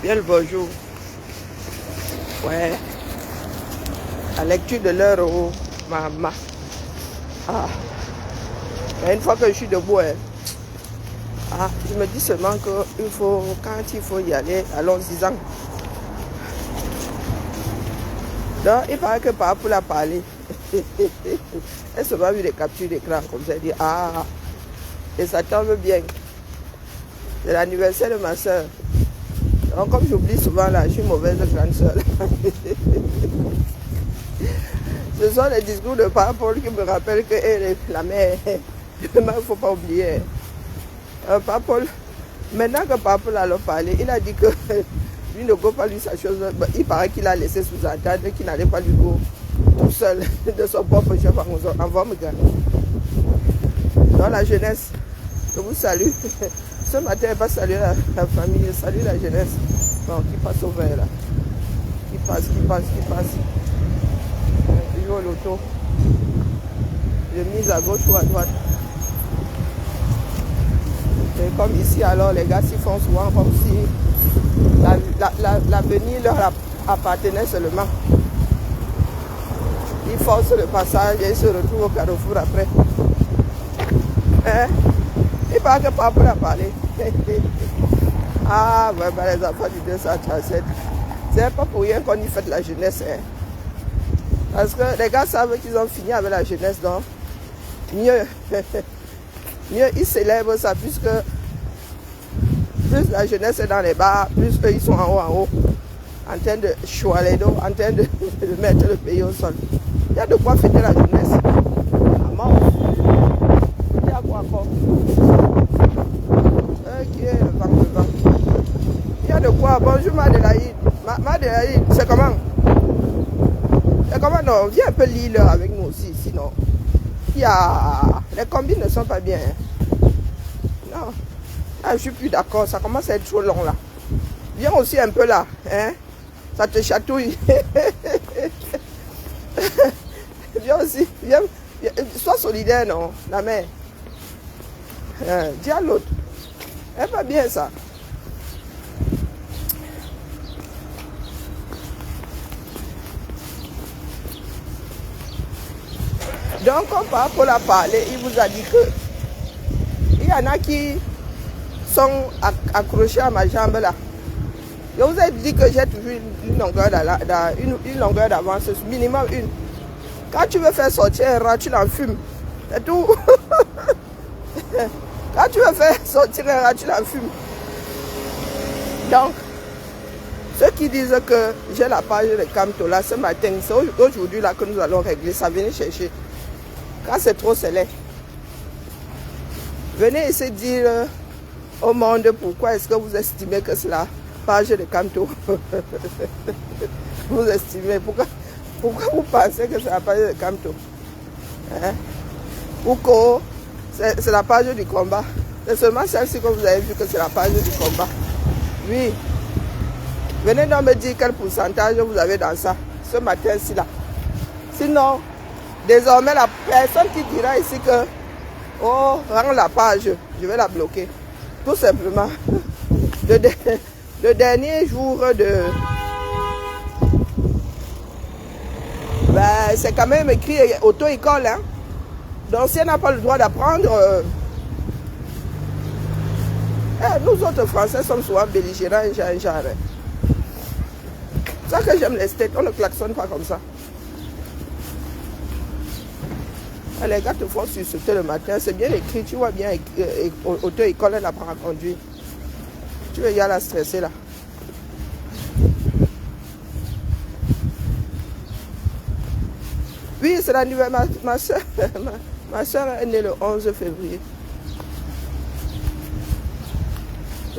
Bien le bonjour. Ouais. La lecture de l'heure au maman. Ah. Et une fois que je suis debout, je me dis seulement que il faut, quand il faut y aller, allons-y. Donc, il paraît que par pour la parler, elle se va vu des captures d'écran comme ça, elle dit ah, et ça tombe bien. C'est l'anniversaire de ma soeur. Donc, comme j'oublie souvent là, je suis mauvaise grande soeur. Ce sont les discours de Paul qui me rappellent que la mère, il ne faut pas oublier. Paul, maintenant que Paul a parlé, il a dit que lui ne go pas lui sa chose. Il paraît qu'il a laissé sous-entendre qu'il n'allait pas lui go tout seul de son propre chef en Vomga. Dans la jeunesse, je vous salue. Ce matin, je ne vais pas saluer la famille, je salue la jeunesse. Bon, qui passe au vert là. Qui passe. Il joue au loto. Je mise à gauche ou à droite. Et comme ici, alors, les gars s'y font souvent comme si l'avenir leur appartenait seulement. Ils forcent le passage et ils se retrouvent au carrefour après. Il paraît que Papa a parlé. Ah, vraiment, les enfants du 237. C'est pas pour rien qu'on y fait de la jeunesse. Parce que les gars savent qu'ils ont fini avec la jeunesse, donc mieux ils célèbrent ça, puisque plus la jeunesse est dans les bars, plus eux ils sont en haut, en train de choualer d'eau, en train de mettre le pays au sol. Il y a de quoi fêter la jeunesse. À mort. Il y a quoi encore? Qui est le vent? Il y a de quoi. Bonjour Madelaïde. Madelaïde, c'est comment? C'est comment? Non, viens un peu lire avec nous aussi, sinon. Les combines ne sont pas bien. Non. Ah, je suis plus d'accord, ça commence à être trop long là. Viens aussi un peu là, ça te chatouille. Viens aussi, viens. Sois solidaire, non, la mère. Dis à l'autre. Elle va bien ça. Donc, comme Paul a parlé, il vous a dit que il y en a qui sont accrochés à ma jambe là. Je vous ai dit que j'ai toujours une longueur d'avance, minimum une. Quand tu veux faire sortir un rat, tu l'enfumes. C'est tout. Quand tu veux faire sortir un rat, tu l'enfumes. Donc, ceux qui disent que j'ai la page de Camto là ce matin, c'est aujourd'hui là que nous allons régler ça. Venez chercher. Quand c'est trop scellé. Venez essayer de dire au monde pourquoi est-ce que vous estimez que c'est la page de Camto. Vous estimez. Pourquoi vous pensez que c'est la page de Camto? Ou que c'est la page du combat. C'est seulement celle-ci que vous avez vu que c'est la page du combat. Oui. Venez donc me dire quel pourcentage vous avez dans ça, ce matin-ci là. Sinon, désormais, la personne qui dira ici que oh, rends la page, je vais la bloquer. Tout simplement. Le dernier jour de... c'est quand même écrit auto-école. Donc si elle n'a pas le droit d'apprendre... nous autres Français sommes souvent belligérants et genre. C'est ça que j'aime les States, on ne klaxonne pas comme ça. Les gars te font sursauter le matin, c'est bien écrit, tu vois bien, auto-école, elle apprend à conduire. Tu veux y aller stresser là. Oui, c'est l'anniversaire. Ma soeur est née le 11 février.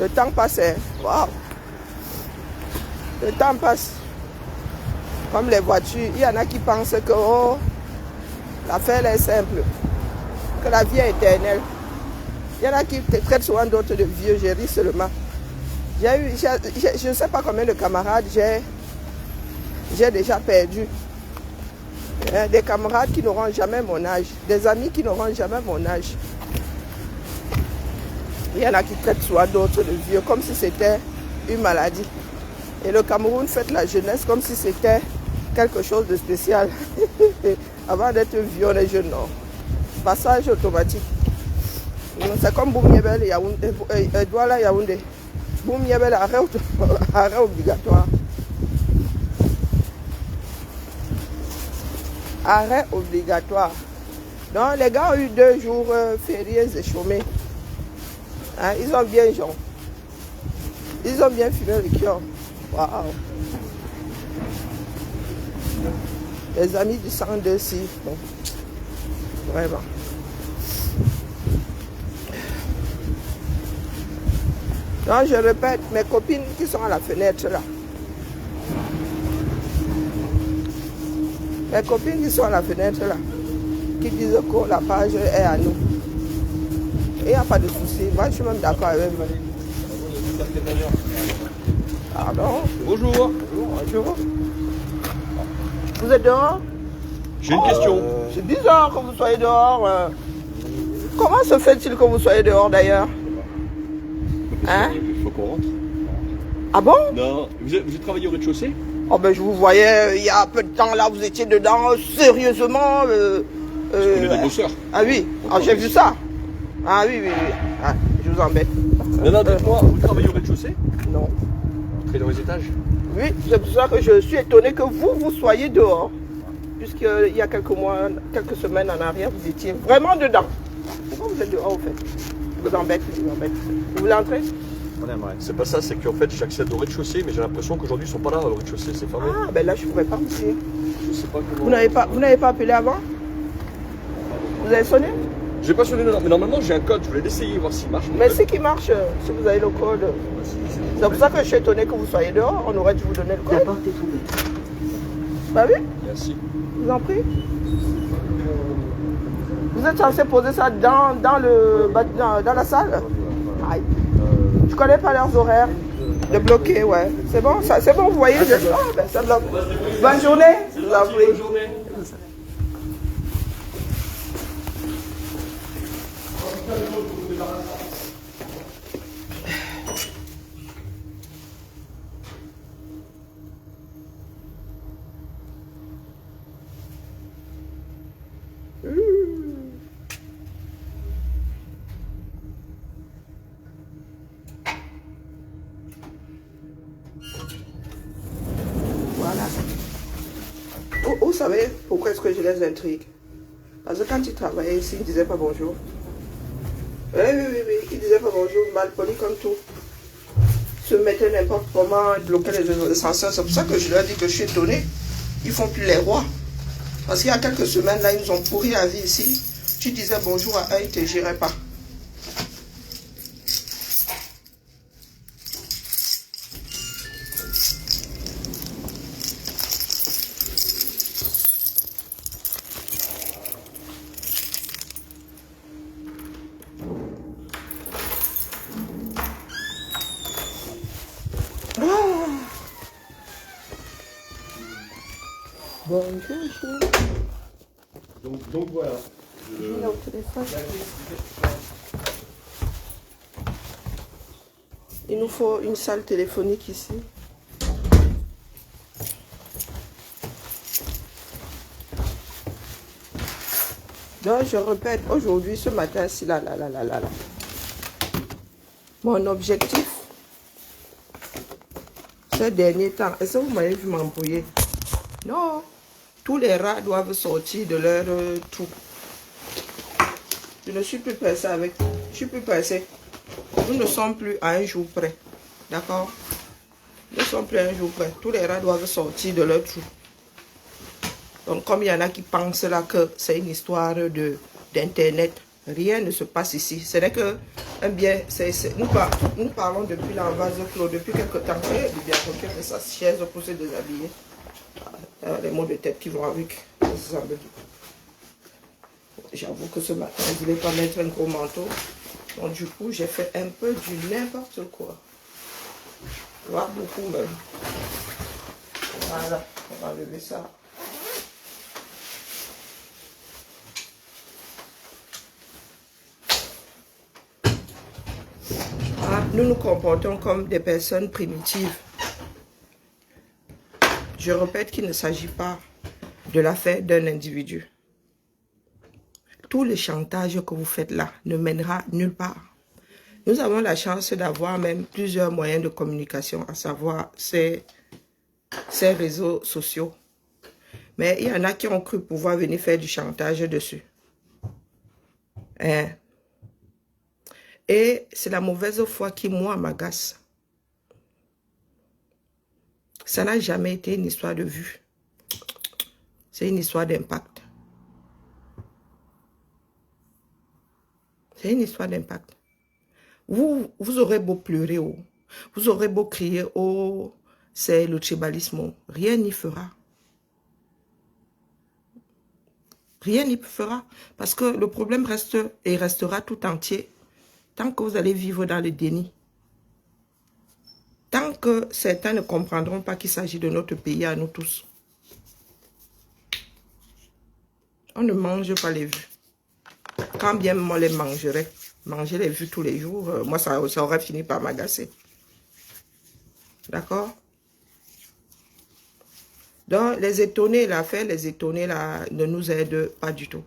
Le temps passe, Waouh. Le temps passe. Comme les voitures, il y en a qui pensent que oh, l'affaire est simple, que la vie est éternelle. Il y en a qui traitent souvent d'autres de vieux, j'ai ri seulement. Je ne sais pas combien de camarades j'ai déjà perdu. Des camarades qui n'auront jamais mon âge, des amis qui n'auront jamais mon âge. Il y en a qui traitent souvent d'autres de vieux, comme si c'était une maladie. Et le Cameroun fête la jeunesse comme si c'était quelque chose de spécial. Avant d'être vieux, on est jeune, non. Passage automatique. C'est comme Boum-Yébel et Yaoundé, Douala Yaoundé. Boum-Yébel, arrêt obligatoire. Arrêt obligatoire. Donc les gars ont eu 2 jours fériés et chômés. Hein, ils ont bien genre. Ils ont bien fumé le cœur. Waouh. Les amis du 102 si. Bon. Vraiment. Donc je répète, mes copines qui sont à la fenêtre là. Mes copines qui sont à la fenêtre là. Qui disent que la page est à nous. Et il n'y a pas de souci. Moi je suis même d'accord avec vous. Pardon. Bonjour. Bonjour. Vous êtes dehors? J'ai une question. C'est bizarre que vous soyez dehors. Comment se fait-il que vous soyez dehors d'ailleurs? Hein? Il faut qu'on rentre. Ah bon? Non. Vous avez travaillé au rez-de-chaussée? Oh ben je vous voyais il y a peu de temps là, vous étiez dedans, sérieusement. Je connais des bosseurs. Ah oui, ah, j'ai vu ça. Ah oui. Ah, je vous embête. Non, dites-moi, vous travaillez au rez-de-chaussée? Non. Vous travaillez dans les étages? Oui, c'est pour ça que je suis étonné que vous soyez dehors. Puisqu'il y a quelques mois, quelques semaines en arrière, vous étiez vraiment dedans. Pourquoi vous êtes dehors au fait? Je vous embête. Vous voulez entrer? C'est pas ça, c'est qu'en fait j'accède au rez-de-chaussée, mais j'ai l'impression qu'aujourd'hui ils sont pas là au rez-de-chaussée, c'est fermé. Ah ben là je ne pourrais pas aussi. Je sais pas comment. Vous n'avez pas appelé avant? Vous avez sonné? J'ai pas sonné, mais normalement j'ai un code, je voulais l'essayer, voir s'il marche. Mais c'est qui marche, si vous avez le code. C'est pour ça que je suis étonné que vous soyez dehors, on aurait dû vous donner le code. La porte est ouverte. Bah oui, Merci. je vous en prie. Vous êtes censé poser ça dans la salle? Aïe. Je connais pas leurs horaires. De bloquer, ouais. C'est bon, c'est bon, vous voyez. Ben, ça bloque. Bonne journée. Je vous en prie. Bonne journée. Voilà. Vous savez pourquoi est-ce que je les intrigue? Parce que quand ils travaillaient ici, ils ne disaient pas bonjour. Oui. Ils disaient pas bonjour, mal poli comme tout. Se mettaient n'importe comment, bloquaient les ascenseurs. C'est pour ça que je leur dis que je suis étonné. Ils font plus les rois. Parce qu'il y a quelques semaines, là, ils nous ont pourri la vie ici. Tu disais bonjour à un, ils ne te giraient pas. Bonjour, chérie. Donc voilà. Il est au téléphone. Il nous faut une salle téléphonique ici. Donc je répète, aujourd'hui, ce matin, si là. Mon objectif, ces derniers temps, est-ce que vous m'avez vu m'embrouiller? Non. Tous les rats doivent sortir de leur trou. Je ne suis plus pressée avec. Je suis plus pressée. Nous ne sommes plus à un jour près. D'accord? Nous ne sommes plus à un jour près. Tous les rats doivent sortir de leur trou. Donc, comme il y en a qui pensent là que c'est une histoire d'internet, rien ne se passe ici. Ce n'est que un bien. Nous parlons depuis la vase clos, depuis quelque temps. Et bien, quelqu'un met sa chaise pour se déshabiller. Les mots de tête qui vont avec. J'avoue que ce matin, je ne voulais pas mettre un gros manteau. Donc du coup, j'ai fait un peu du n'importe quoi. Voire beaucoup même. Voilà, on va enlever ça. Ah, nous nous comportons comme des personnes primitives. Je répète qu'il ne s'agit pas de l'affaire d'un individu. Tout le chantage que vous faites là ne mènera nulle part. Nous avons la chance d'avoir même plusieurs moyens de communication, à savoir ces réseaux sociaux. Mais il y en a qui ont cru pouvoir venir faire du chantage dessus. Hein? Et c'est la mauvaise foi qui, moi, m'agace. Ça n'a jamais été une histoire de vue. C'est une histoire d'impact. C'est une histoire d'impact. Vous aurez beau pleurer, oh. Vous aurez beau crier, oh, c'est le tribalisme. Oh. Rien n'y fera. Rien n'y fera. Parce que le problème reste et restera tout entier tant que vous allez vivre dans le déni. Tant que certains ne comprendront pas qu'il s'agit de notre pays à nous tous. On ne mange pas les vues. Quand bien moi les mangerais, manger les vues tous les jours, moi ça aurait fini par m'agacer. D'accord? Donc les étonnés, l'affaire, les étonnés là, ne nous aident pas du tout.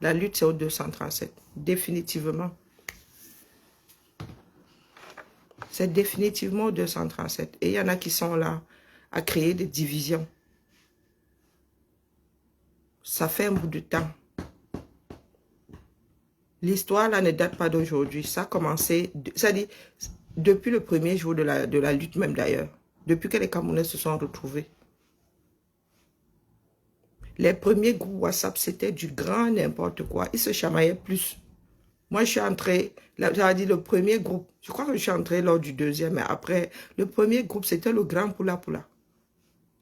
La lutte c'est au 237, définitivement. C'est définitivement au 237. Et il y en a qui sont là à créer des divisions. Ça fait un bout de temps. L'histoire là ne date pas d'aujourd'hui. Ça a commencé, ça dit, depuis le premier jour de la lutte même d'ailleurs. Depuis que les Camerounais se sont retrouvés. Les premiers groupes WhatsApp, c'était du grand n'importe quoi. Ils se chamaillaient plus. Moi, je suis entrée, j'avais dit le premier groupe. Je crois que je suis entrée lors du deuxième, mais après, le premier groupe, c'était le grand Poula Poula.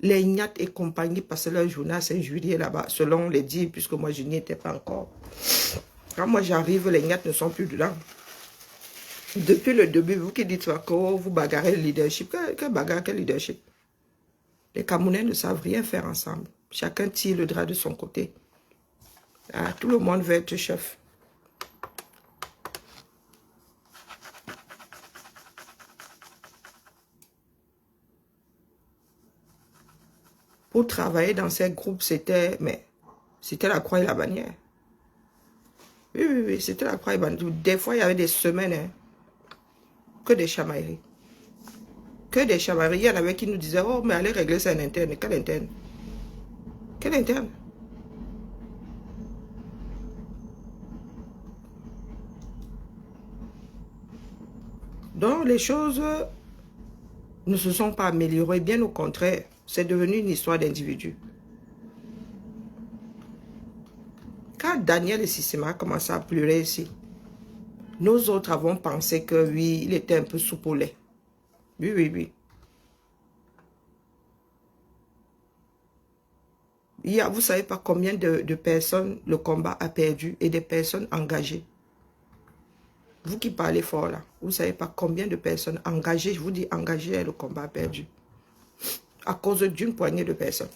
Les Ignat et compagnie passaient leur journée à Saint-Julier là-bas, selon les dires, puisque moi, je n'y étais pas encore. Quand moi, j'arrive, les Ignat ne sont plus dedans. Depuis le début, vous qui dites que vous bagarrez le leadership, quel bagarre, quel leadership? Les Camerounais ne savent rien faire ensemble. Chacun tire le drap de son côté. Ah, tout le monde veut être chef. Pour travailler dans ces groupes, c'était la croix et la bannière. Oui, c'était la croix et la bannière. Des fois, il y avait des semaines, hein, que des chamailleries. Que des chamailleries. Il y en avait qui nous disaient, oh, mais allez régler ça en interne. Quel interne? Quel interne? Donc, les choses ne se sont pas améliorées. Bien au contraire, c'est devenu une histoire d'individus. Quand Daniel et Sissima ont commencé à pleurer ici, nous autres avons pensé que oui, il était un peu soupe au lait. Oui. Il y a, vous ne savez pas combien de personnes le combat a perdu et des personnes engagées. Vous qui parlez fort là, vous ne savez pas combien de personnes engagées, je vous dis engagées, le combat a perdu. À cause d'une poignée de personnes.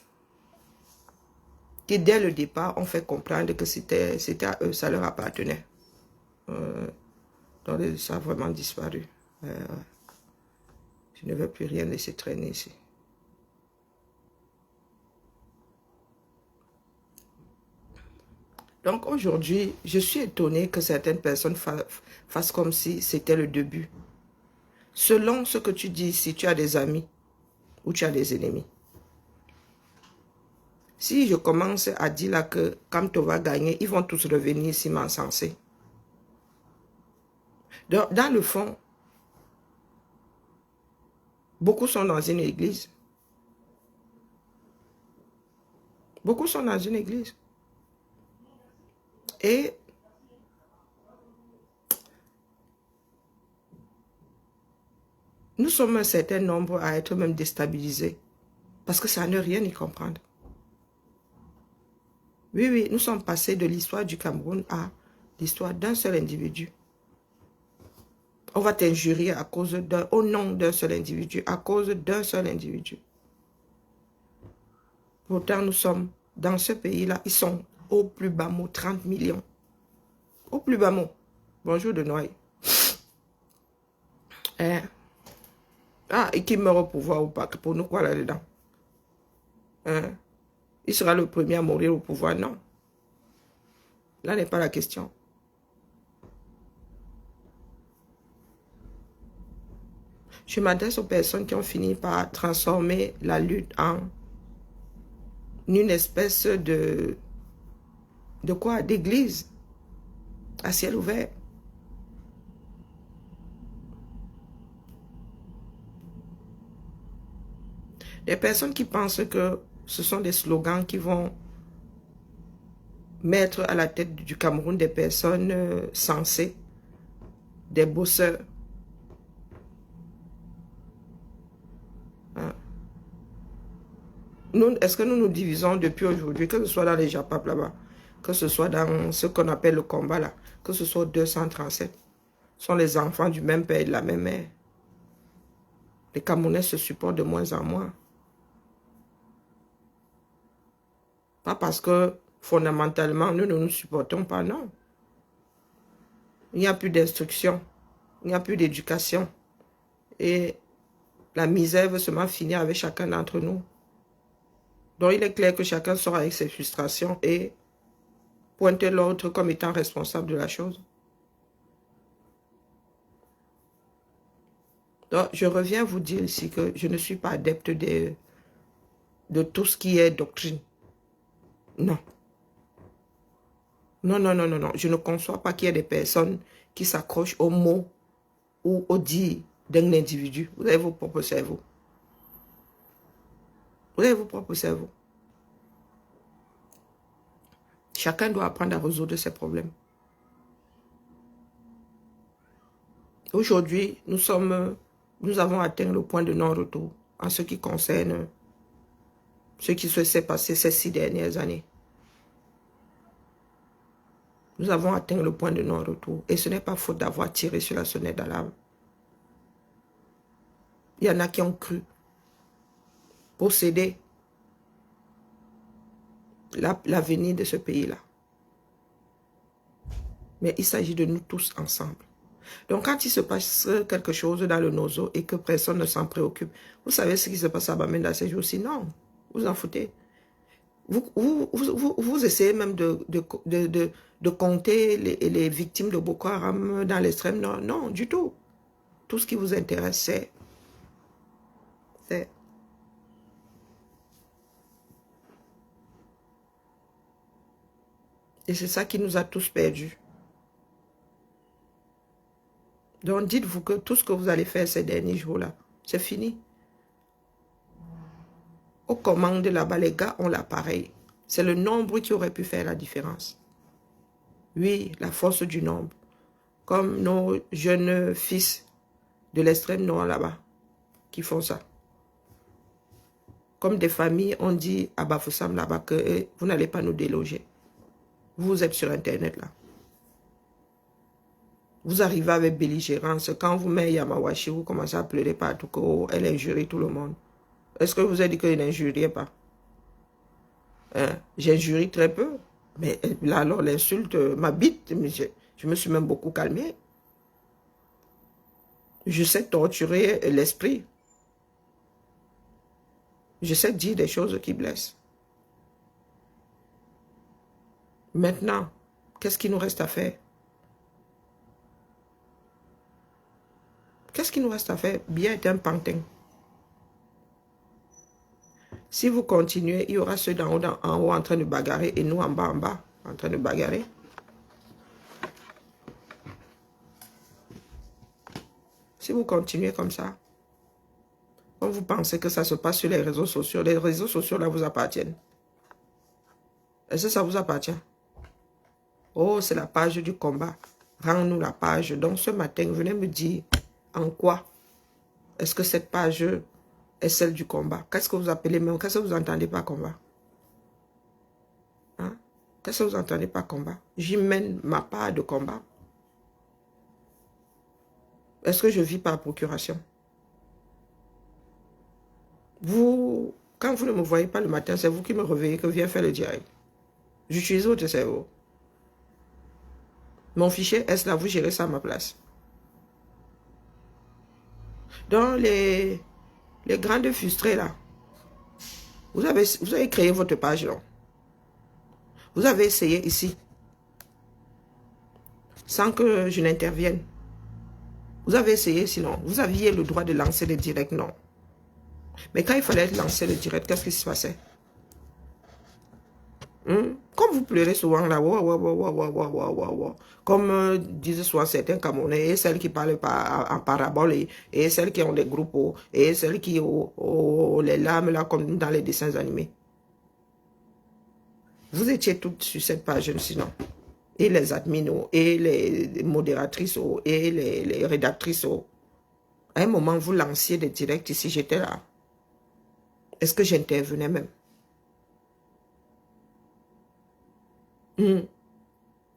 Qui dès le départ ont fait comprendre que c'était à eux, ça leur appartenait. Donc ça a vraiment disparu. Je ne veux plus rien laisser traîner ici. Donc aujourd'hui, je suis étonnée que certaines personnes fassent comme si c'était le début. Selon ce que tu dis, si tu as des amis ou tu as des ennemis. Si je commence à dire là que quand tu vas gagner, ils vont tous revenir ici m'encenser. Dans le fond, beaucoup sont dans une église. Beaucoup sont dans une église. Et nous sommes un certain nombre à être même déstabilisés. Parce que ça ne rien y comprendre. Oui, nous sommes passés de l'histoire du Cameroun à l'histoire d'un seul individu. On va t'injurier à cause au nom d'un seul individu, à cause d'un seul individu. Pourtant, nous sommes dans ce pays-là, ils sont au plus bas mot 30 millions. Au plus bas mot. Bonjour de Noailles. Et qui meurt au pouvoir ou pas, pour nous quoi là-dedans? Hein? Il sera le premier à mourir au pouvoir. Non. Là n'est pas la question. Je m'adresse aux personnes qui ont fini par transformer la lutte en une espèce de quoi? D'église à ciel ouvert. Les personnes qui pensent que ce sont des slogans qui vont mettre à la tête du Cameroun des personnes sensées, des bosseurs. Hein? Est-ce que nous nous divisons depuis aujourd'hui, que ce soit dans les Japap là-bas, que ce soit dans ce qu'on appelle le combat là, que ce soit 237, ce sont les enfants du même père et de la même mère. Les Camerounais se supportent de moins en moins. Pas parce que fondamentalement nous ne nous supportons pas, non. Il n'y a plus d'instruction, il n'y a plus d'éducation. Et la misère veut seulement finir avec chacun d'entre nous. Donc il est clair que chacun sort avec ses frustrations et pointer l'autre comme étant responsable de la chose. Donc je reviens vous dire ici que je ne suis pas adepte de tout ce qui est doctrine. Non. Non, non, non, non, non. Je ne conçois pas qu'il y ait des personnes qui s'accrochent aux mots ou aux dits d'un individu. Vous avez vos propres cerveaux. Vous avez vos propres cerveaux. Chacun doit apprendre à résoudre ses problèmes. Aujourd'hui, nous avons atteint le point de non-retour en ce qui concerne ce qui s'est passé ces 6 dernières années. Nous avons atteint le point de non-retour. Et ce n'est pas faute d'avoir tiré sur la sonnette d'alarme. Il y en a qui ont cru posséder l'avenir de ce pays-là. Mais il s'agit de nous tous ensemble. Donc quand il se passe quelque chose dans le Nozo et que personne ne s'en préoccupe, vous savez ce qui se passe à Bamenda ces jours-ci? Non, vous en foutez. Vous essayez même de compter les victimes de Boko Haram dans l'extrême nord. Non, du tout. Tout ce qui vous intéresse, c'est... Et c'est ça qui nous a tous perdus. Donc dites-vous que tout ce que vous allez faire ces derniers jours-là, c'est fini. Aux commandes là-bas, les gars ont l'appareil. C'est le nombre qui aurait pu faire la différence. Oui, la force du nombre. Comme nos jeunes fils de l'extrême nord là-bas, qui font ça. Comme des familles ont dit à Bafoussam là-bas que vous n'allez pas nous déloger. Vous êtes sur Internet là. Vous arrivez avec belligérance. Quand vous mettez Yamawashi, vous commencez à pleurer partout qu'elle injurie tout le monde. Est-ce que vous avez dit qu'elle n'injuriait pas? Hein? J'injurie très peu. Mais là, alors, l'insulte m'habite. Je me suis même beaucoup calmé. Je sais torturer l'esprit. Je sais dire des choses qui blessent. Maintenant, qu'est-ce qu'il nous reste à faire? Qu'est-ce qu'il nous reste à faire? Bien est un pantin. Si vous continuez, il y aura ceux d'en haut, en haut en train de bagarrer et nous en bas, en train de bagarrer. Si vous continuez comme ça, quand vous pensez que ça se passe sur les réseaux sociaux là vous appartiennent. Est-ce que ça vous appartient? Oh, c'est la page du combat. Rends-nous la page. Donc ce matin, venez me dire en quoi est-ce que cette page est celle du combat. Qu'est-ce que vous appelez même? Qu'est-ce que vous entendez par combat? Hein? Qu'est-ce que vous entendez par combat? J'y mène ma part de combat. Est-ce que je vis par procuration? Vous, quand vous ne me voyez pas le matin, c'est vous qui me réveillez que viens faire le direct. J'utilise votre cerveau. Mon fichier est là, vous gérez ça à ma place. Dans les grandes frustrées là, Vous avez créé votre page, non? Vous avez essayé ici, sans que je n'intervienne. Vous avez essayé, sinon, vous aviez le droit de lancer le direct, non? Mais quand il fallait lancer le direct, qu'est-ce qui se passait? Comme vous pleurez souvent là, comme disent souvent certains Camerounais, et celles qui parlent pas en parabole, et celles qui ont des groupes, et celles qui ont les larmes là, comme dans les dessins animés. Vous étiez toutes sur cette page, sinon. Et les admins, et les modératrices, et les rédactrices. À un moment, vous lanciez des directs ici, j'étais là. Est-ce que j'intervenais même?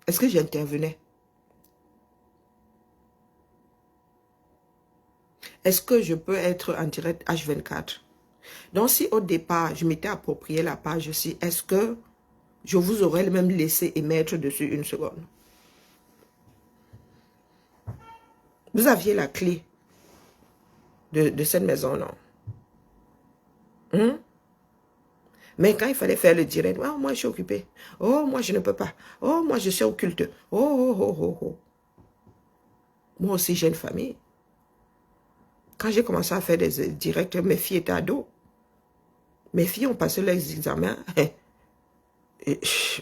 Est-ce que j'intervenais? Est-ce que je peux être en direct H24? Donc, si au départ, je m'étais approprié la page aussi, est-ce que je vous aurais même laissé émettre dessus une seconde? Vous aviez la clé de cette maison, non? Mais quand il fallait faire le direct, oh, moi je suis occupé. Oh, moi je ne peux pas. Oh, moi je suis au culte. Oh, oh, oh, oh, oh. Moi aussi j'ai une famille. Quand j'ai commencé à faire des directs, mes filles étaient ados. Mes filles ont passé leurs examens. Et,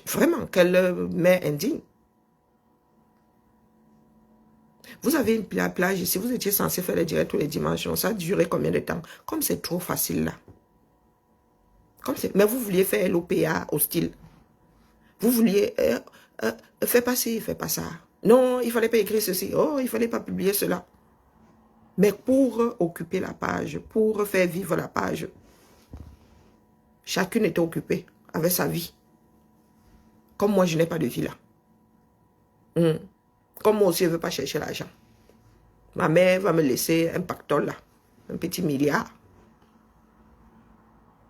vraiment, quelle mère indigne. Vous avez la plage ici, vous étiez censé faire les directs tous les dimanches. Ça a duré combien de temps? Comme c'est trop facile là. Mais vous vouliez faire l'OPA hostile. Vous vouliez faire pas ci, faire pas ça. Non, il ne fallait pas écrire ceci. Oh, il ne fallait pas publier cela. Mais pour occuper la page, pour faire vivre la page, chacune était occupée avec sa vie. Comme moi, je n'ai pas de vie là. Comme moi aussi, je ne veux pas chercher l'argent. Ma mère va me laisser un pactole là, un petit milliard.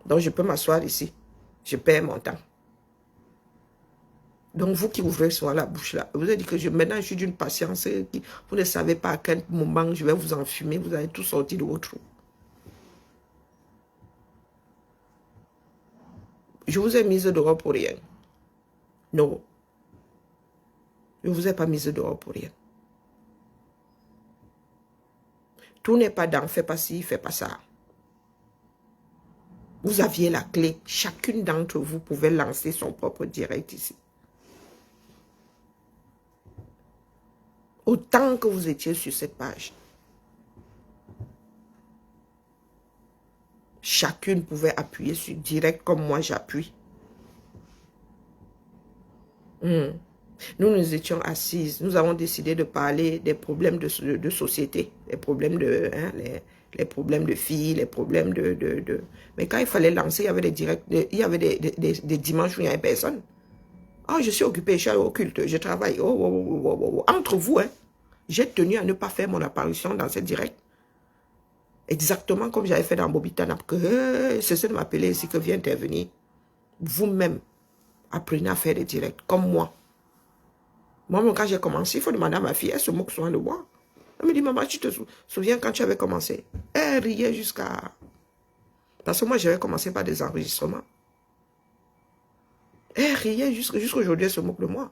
Donc, je peux m'asseoir ici. Je perds mon temps. Donc, vous qui ouvrez souvent la bouche là, vous avez dit que maintenant, je suis d'une patience. Vous ne savez pas à quel moment je vais vous enfumer. Vous allez tout sortir de votre trou. Je vous ai mise dehors pour rien. Non. Je ne vous ai pas mise dehors pour rien. Tout n'est pas dans fais pas ci, fais pas ça. Vous aviez la clé. Chacune d'entre vous pouvait lancer son propre direct ici. Autant que vous étiez sur cette page. Chacune pouvait appuyer sur direct comme moi j'appuie. Nous étions assises. Nous avons décidé de parler des problèmes de société. Les problèmes les problèmes de filles, les problèmes de... Mais quand il fallait lancer, il y avait des directs, il y avait des dimanches où il n'y avait personne. Oh, je suis occupée, je suis au culte, je travaille. Entre vous, j'ai tenu à ne pas faire mon apparition dans ce direct. Exactement comme j'avais fait dans Bobitanap, que c'est de m'appeler ici que vient intervenir. Vous-même, apprenez à faire des directs, comme moi. Moi, quand j'ai commencé, il faut demander à ma fille, elle se moque souvent de moi. Elle me dit, maman, tu te souviens quand tu avais commencé? Elle riait jusqu'à... Parce que moi, j'avais commencé par des enregistrements. Elle riait jusqu'à aujourd'hui, elle se moque de moi.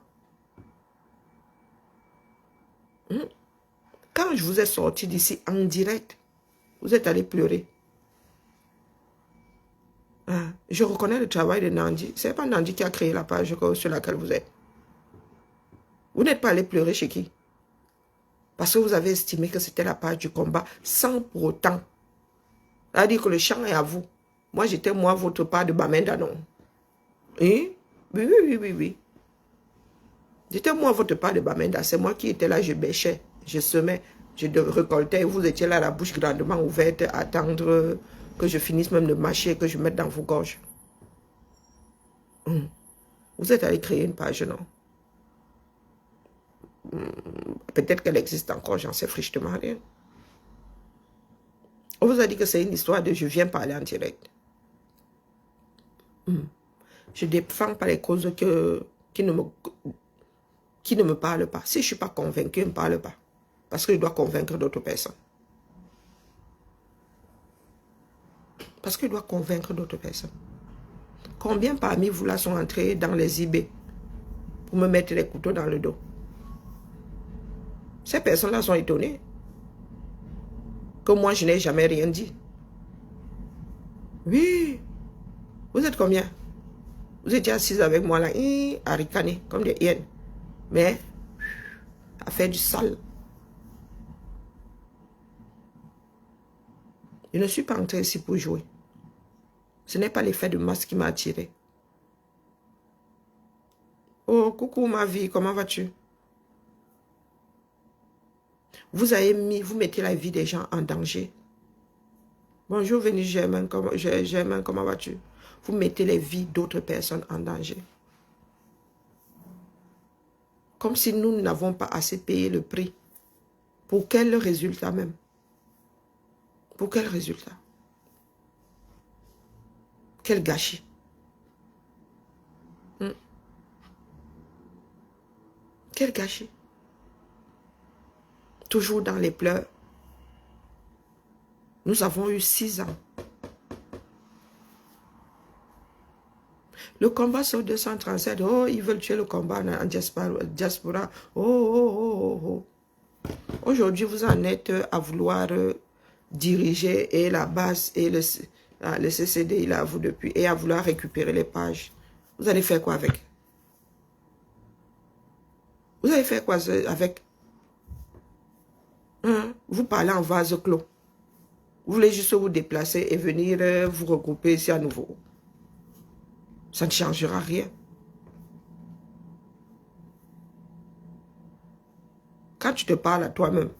Quand je vous ai sorti d'ici en direct, vous êtes allé pleurer. Je reconnais le travail de Nandi. Ce n'est pas Nandi qui a créé la page sur laquelle vous êtes. Vous n'êtes pas allé pleurer chez qui? Parce que vous avez estimé que c'était la page du combat, sans pour autant. C'est-à-dire que le champ est à vous. Moi, j'étais votre part de Bamenda, non? Oui. J'étais votre part de Bamenda. C'est moi qui étais là, je bêchais, je semais, je récoltais. Et vous étiez là, la bouche grandement ouverte, à attendre que je finisse même de mâcher, que je mette dans vos gorges. Vous êtes allé créer une page, non? Peut-être qu'elle existe encore, j'en sais frichement rien. On vous a dit que c'est une histoire de je viens parler en direct. Je ne défends pas les causes qui ne me parlent pas. Si je ne suis pas convaincu, ne me parle pas. Parce que je dois convaincre d'autres personnes. Parce que je dois convaincre d'autres personnes. Combien parmi vous là sont entrés dans les eBay pour me mettre les couteaux dans le dos? Ces personnes-là sont étonnées que moi, je n'ai jamais rien dit. Oui. Vous êtes combien? Vous étiez assis avec moi là, à ricaner, comme des hyènes. Mais, à faire du sale. Je ne suis pas entré ici pour jouer. Ce n'est pas l'effet de masse qui m'a attiré. Oh, coucou ma vie, comment vas-tu? Vous mettez la vie des gens en danger. Bonjour, Vénus Germaine, comment vas-tu? Vous mettez les vies d'autres personnes en danger. Comme si nous n'avons pas assez payé le prix. Pour quel résultat même? Pour quel résultat? Quel gâchis? Quel gâchis? Toujours dans les pleurs. Nous avons eu 6 ans. Le combat sur 237, oh, ils veulent tuer le combat en diaspora. Oh, oh, oh, oh, oh. Aujourd'hui, vous en êtes à vouloir diriger et la base et le CCD, il est à vous depuis, et à vouloir récupérer les pages. Vous allez faire quoi avec? Vous allez faire quoi avec? Hein? Vous parlez en vase clos. Vous voulez juste vous déplacer et venir vous regrouper ici à nouveau. Ça ne changera rien. Quand tu te parles à toi-même,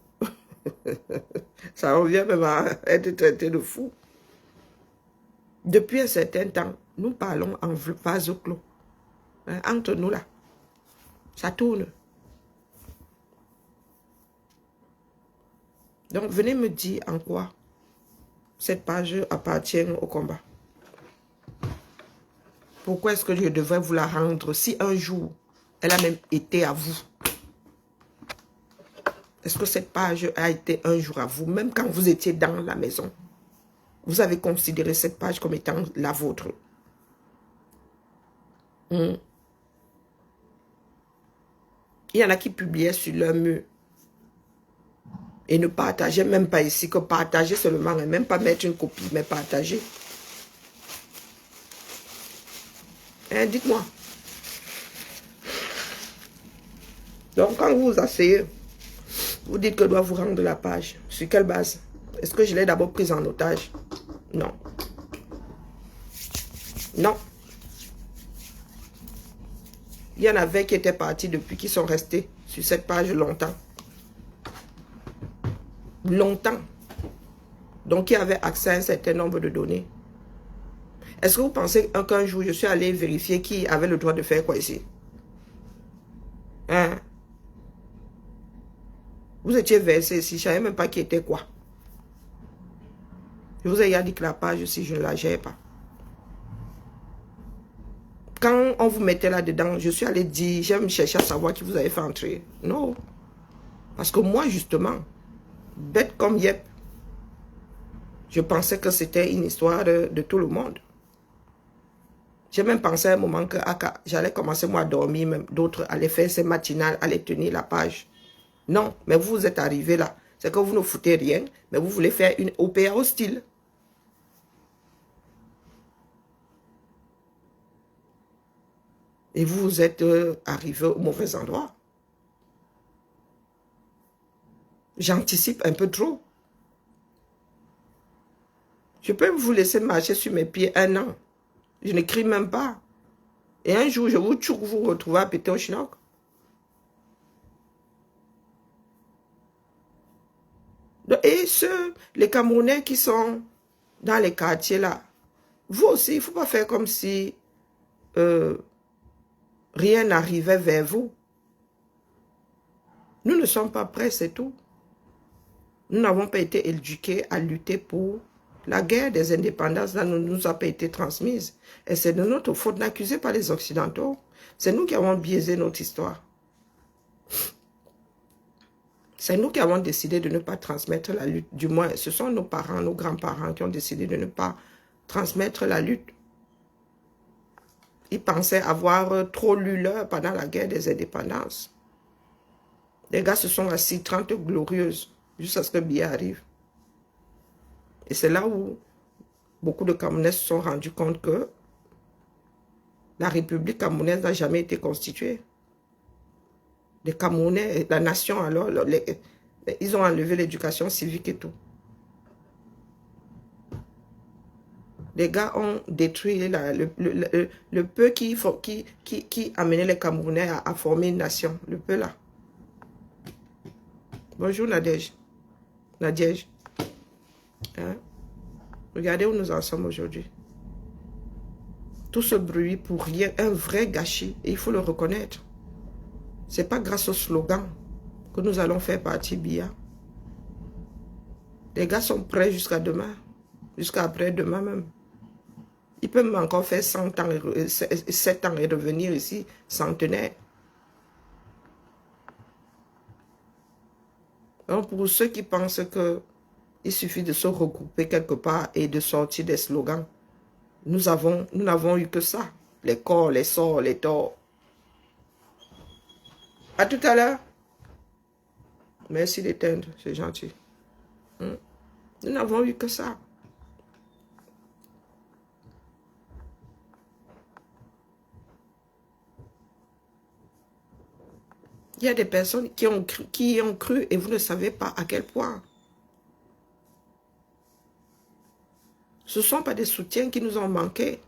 ça revient même à être traité de fou. Depuis un certain temps, nous parlons en vase clos. Hein, entre nous là, ça tourne. Donc, venez me dire en quoi cette page appartient au combat. Pourquoi est-ce que je devrais vous la rendre si un jour, elle a même été à vous? Est-ce que cette page a été un jour à vous, même quand vous étiez dans la maison? Vous avez considéré cette page comme étant la vôtre. Il y en a qui publiaient sur leur mur. Et ne partageaient même pas ici, que partager seulement, et même pas mettre une copie, mais partager. Hein, dites-moi. Donc, quand vous vous asseyez, vous dites que je dois vous rendre la page. Sur quelle base? Est-ce que je l'ai d'abord prise en otage? Non. Non. Il y en avait qui étaient partis depuis, qui sont restés sur cette page longtemps. Longtemps. Donc, qui avaient accès à un certain nombre de données. Est-ce que vous pensez qu'un jour, je suis allé vérifier qui avait le droit de faire quoi ici? Hein? Vous étiez versé ici, je ne savais même pas qui était quoi. Je vous ai déjà dit que la page, si je ne la gère pas. Quand on vous mettait là-dedans, je suis allé dire, j'aime chercher à savoir qui vous avez fait entrer. Non. Parce que moi, justement, bête comme Yep, je pensais que c'était une histoire de tout le monde. J'ai même pensé à un moment que j'allais commencer moi à dormir, même d'autres allaient faire ces matinales, allaient tenir la page. Non, mais vous êtes arrivés là. C'est que vous ne foutez rien, mais vous voulez faire une OPA hostile. Et vous êtes arrivés au mauvais endroit. J'anticipe un peu trop. Je peux vous laisser marcher sur mes pieds 1 an. Je ne crie même pas. Et un jour, je vous retrouvez à péter au schnock. Et les Camerounais qui sont dans les quartiers là, vous aussi, il ne faut pas faire comme si rien n'arrivait vers vous. Nous ne sommes pas prêts, c'est tout. Nous n'avons pas été éduqués à lutter pour la guerre des indépendances. Là, ne nous a pas été transmise. Et c'est de notre faute, n'accusez pas les Occidentaux. C'est nous qui avons biaisé notre histoire. C'est nous qui avons décidé de ne pas transmettre la lutte. Du moins, ce sont nos parents, nos grands-parents qui ont décidé de ne pas transmettre la lutte. Ils pensaient avoir trop lu l'heure pendant la guerre des indépendances. Les gars se sont assis 30 glorieuses jusqu'à ce que Biya arrive. Et c'est là où beaucoup de Camerounais se sont rendus compte que la République camerounaise n'a jamais été constituée. Les Camerounais, la nation alors, ils ont enlevé l'éducation civique et tout. Les gars ont détruit le peu qui amenait les Camerounais à former une nation. Le peu là. Bonjour Nadège. Nadège. Hein? Regardez où nous en sommes aujourd'hui. Tout ce bruit pour rien, un vrai gâchis. Et il faut le reconnaître. Ce n'est pas grâce au slogan que nous allons faire partie Biya. Les gars sont prêts jusqu'à demain. Jusqu'à après-demain même. Ils peuvent encore faire 100 ans, 7 ans et revenir ici centenaire. Donc pour ceux qui pensent qu'il suffit de se regrouper quelque part et de sortir des slogans, nous n'avons eu que ça. Les corps, les sorts, les torts. À tout à l'heure. Merci d'éteindre, c'est gentil. Nous n'avons eu que ça. Il y a des personnes qui ont cru et vous ne savez pas à quel point. Ce ne sont pas des soutiens qui nous ont manqué.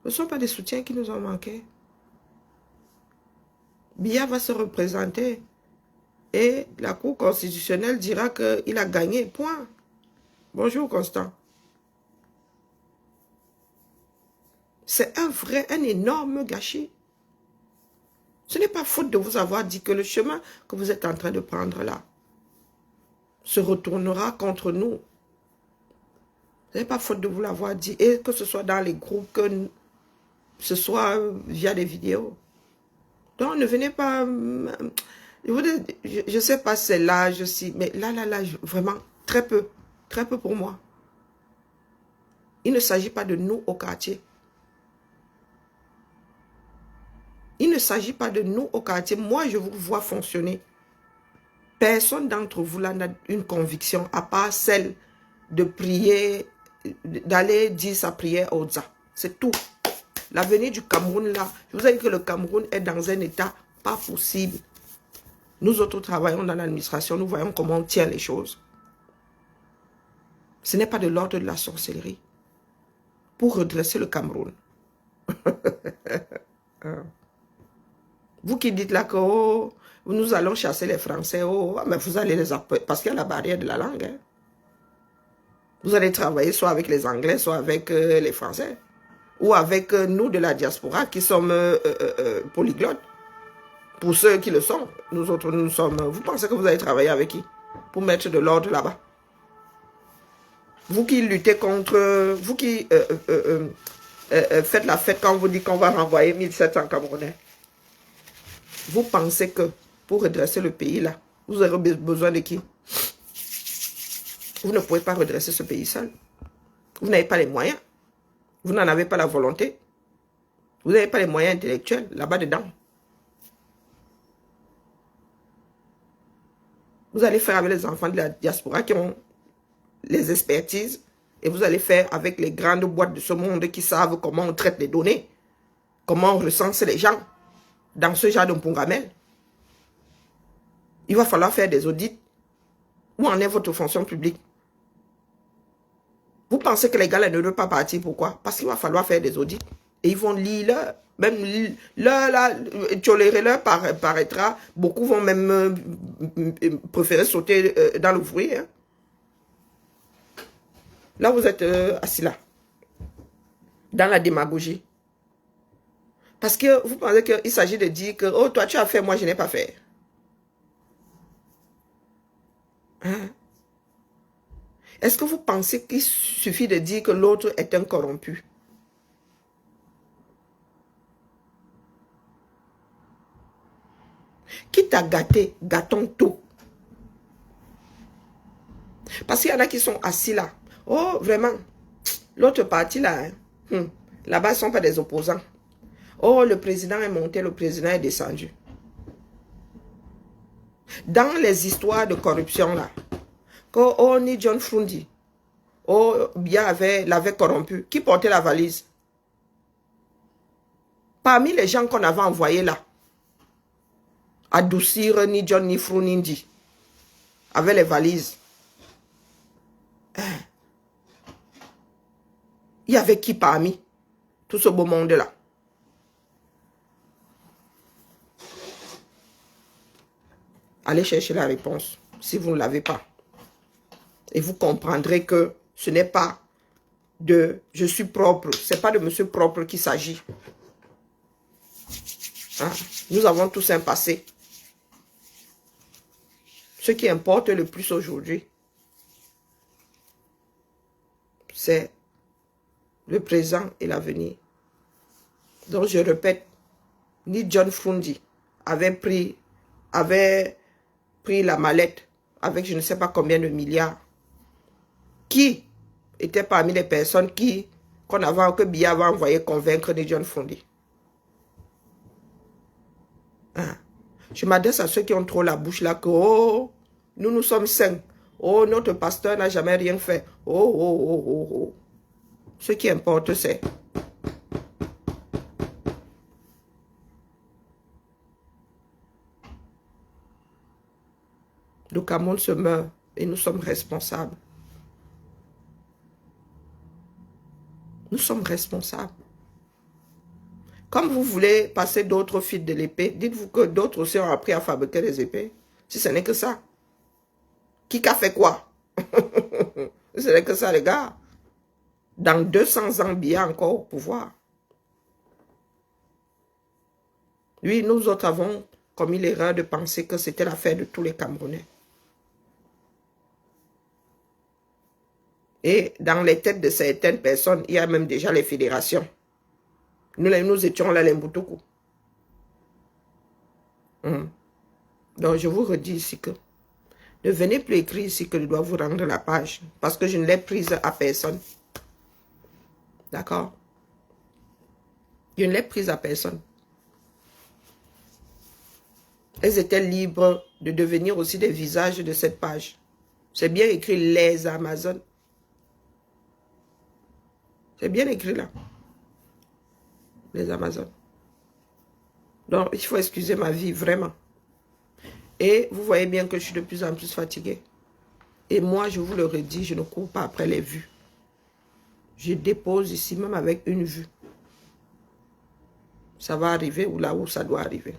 Ce ne sont pas des soutiens qui nous ont manqué. Biya va se représenter et la Cour constitutionnelle dira qu'il a gagné, point. Bonjour Constant. C'est un énorme gâchis. Ce n'est pas faute de vous avoir dit que le chemin que vous êtes en train de prendre là se retournera contre nous. Ce n'est pas faute de vous l'avoir dit. Et que ce soit dans les groupes, que ce soit via des vidéos. Donc ne venez pas... Je ne sais pas c'est l'âge aussi, mais là, vraiment, très peu pour moi. Il ne s'agit pas de nous au quartier. Il ne s'agit pas de nous au quartier. Moi, je vous vois fonctionner. Personne d'entre vous là n'a une conviction à part celle de prier, d'aller dire sa prière au Dza. C'est tout. L'avenir du Cameroun là, je vous ai dit que le Cameroun est dans un état pas possible. Nous autres travaillons dans l'administration, nous voyons comment on tient les choses. Ce n'est pas de l'ordre de la sorcellerie. Pour redresser le Cameroun. Vous qui dites là que oh, nous allons chasser les Français, oh, mais vous allez les appeler, parce qu'il y a la barrière de la langue. Hein. Vous allez travailler soit avec les Anglais, soit avec les Français. Ou avec nous de la diaspora qui sommes polyglottes. Pour ceux qui le sont, nous autres, nous sommes... Vous pensez que vous allez travailler avec qui? Pour mettre de l'ordre là-bas. Vous qui luttez contre... Vous qui faites la fête quand on vous dit qu'on va renvoyer 1700 Camerounais. Vous pensez que pour redresser le pays là, vous aurez besoin de qui? Vous ne pouvez pas redresser ce pays seul. Vous n'avez pas les moyens. Vous n'en avez pas la volonté. Vous n'avez pas les moyens intellectuels là-bas dedans. Vous allez faire avec les enfants de la diaspora qui ont les expertises et vous allez faire avec les grandes boîtes de ce monde qui savent comment on traite les données, comment on recense les gens dans ce genre de Mpungamel. Il va falloir faire des audits. Où en est votre fonction publique? Vous pensez que les gars là ne veulent pas partir, pourquoi? Parce qu'il va falloir faire des audits. Et ils vont lire leur, même leur, là, tolérer leur paraîtra. Beaucoup vont même préférer sauter dans le fruit. Hein. Là, vous êtes assis là. Dans la démagogie. Parce que vous pensez qu'il s'agit de dire que, oh, toi, tu as fait, moi, je n'ai pas fait. Hein? Est-ce que vous pensez qu'il suffit de dire que l'autre est un corrompu? Qui t'a gâté, gâtons tout. Parce qu'il y en a qui sont assis là. Oh, vraiment, l'autre partie là, hein, Là-bas, ce ne sont pas des opposants. Oh, le président est monté, le président est descendu. Dans les histoires de corruption, là, quand oh, ni John Frundi, oh, Biya l'avait corrompu, qui portait la valise? Parmi les gens qu'on avait envoyés là, adoucir ni John ni Frundi, avec les valises, il y avait qui parmi tout ce beau monde-là? Allez chercher la réponse si vous ne l'avez pas. Et vous comprendrez que ce n'est pas de « je suis propre », ce n'est pas de monsieur propre qu'il s'agit. Hein? Nous avons tous un passé. Ce qui importe le plus aujourd'hui, c'est le présent et l'avenir. Donc je répète, ni John Frundi avait pris la mallette avec je ne sais pas combien de milliards. Qui était parmi les personnes que Biya avait envoyé convaincre ni John Frundi? Hein? Je m'adresse à ceux qui ont trop la bouche là que oh, nous sommes saints. Oh, notre pasteur n'a jamais rien fait. Oh, oh, oh, oh, oh. Ce qui importe, c'est le Cameroun se meurt et nous sommes responsables. Nous sommes responsables. Comme vous voulez passer d'autres fils de l'épée, dites-vous que d'autres aussi ont appris à fabriquer des épées. Si ce n'est que ça. Qui a fait quoi? Ce n'est que ça, les gars. Dans 200 ans, Biya encore au pouvoir. Lui, nous autres avons commis l'erreur de penser que c'était l'affaire de tous les Camerounais. Et dans les têtes de certaines personnes, il y a même déjà les fédérations. Nous étions là, les Mboutoukou. Donc, je vous redis ici que ne venez plus écrire ici que je dois vous rendre la page. Parce que je ne l'ai prise à personne. D'accord? Je ne l'ai prise à personne. Elles étaient libres de devenir aussi des visages de cette page. C'est bien écrit les Amazones. C'est bien écrit là. Les Amazones. Donc, il faut excuser ma vie, vraiment. Et vous voyez bien que je suis de plus en plus fatiguée. Et moi, je vous le redis, je ne cours pas après les vues. Je dépose ici, même avec une vue. Ça va arriver ou là où ça doit arriver.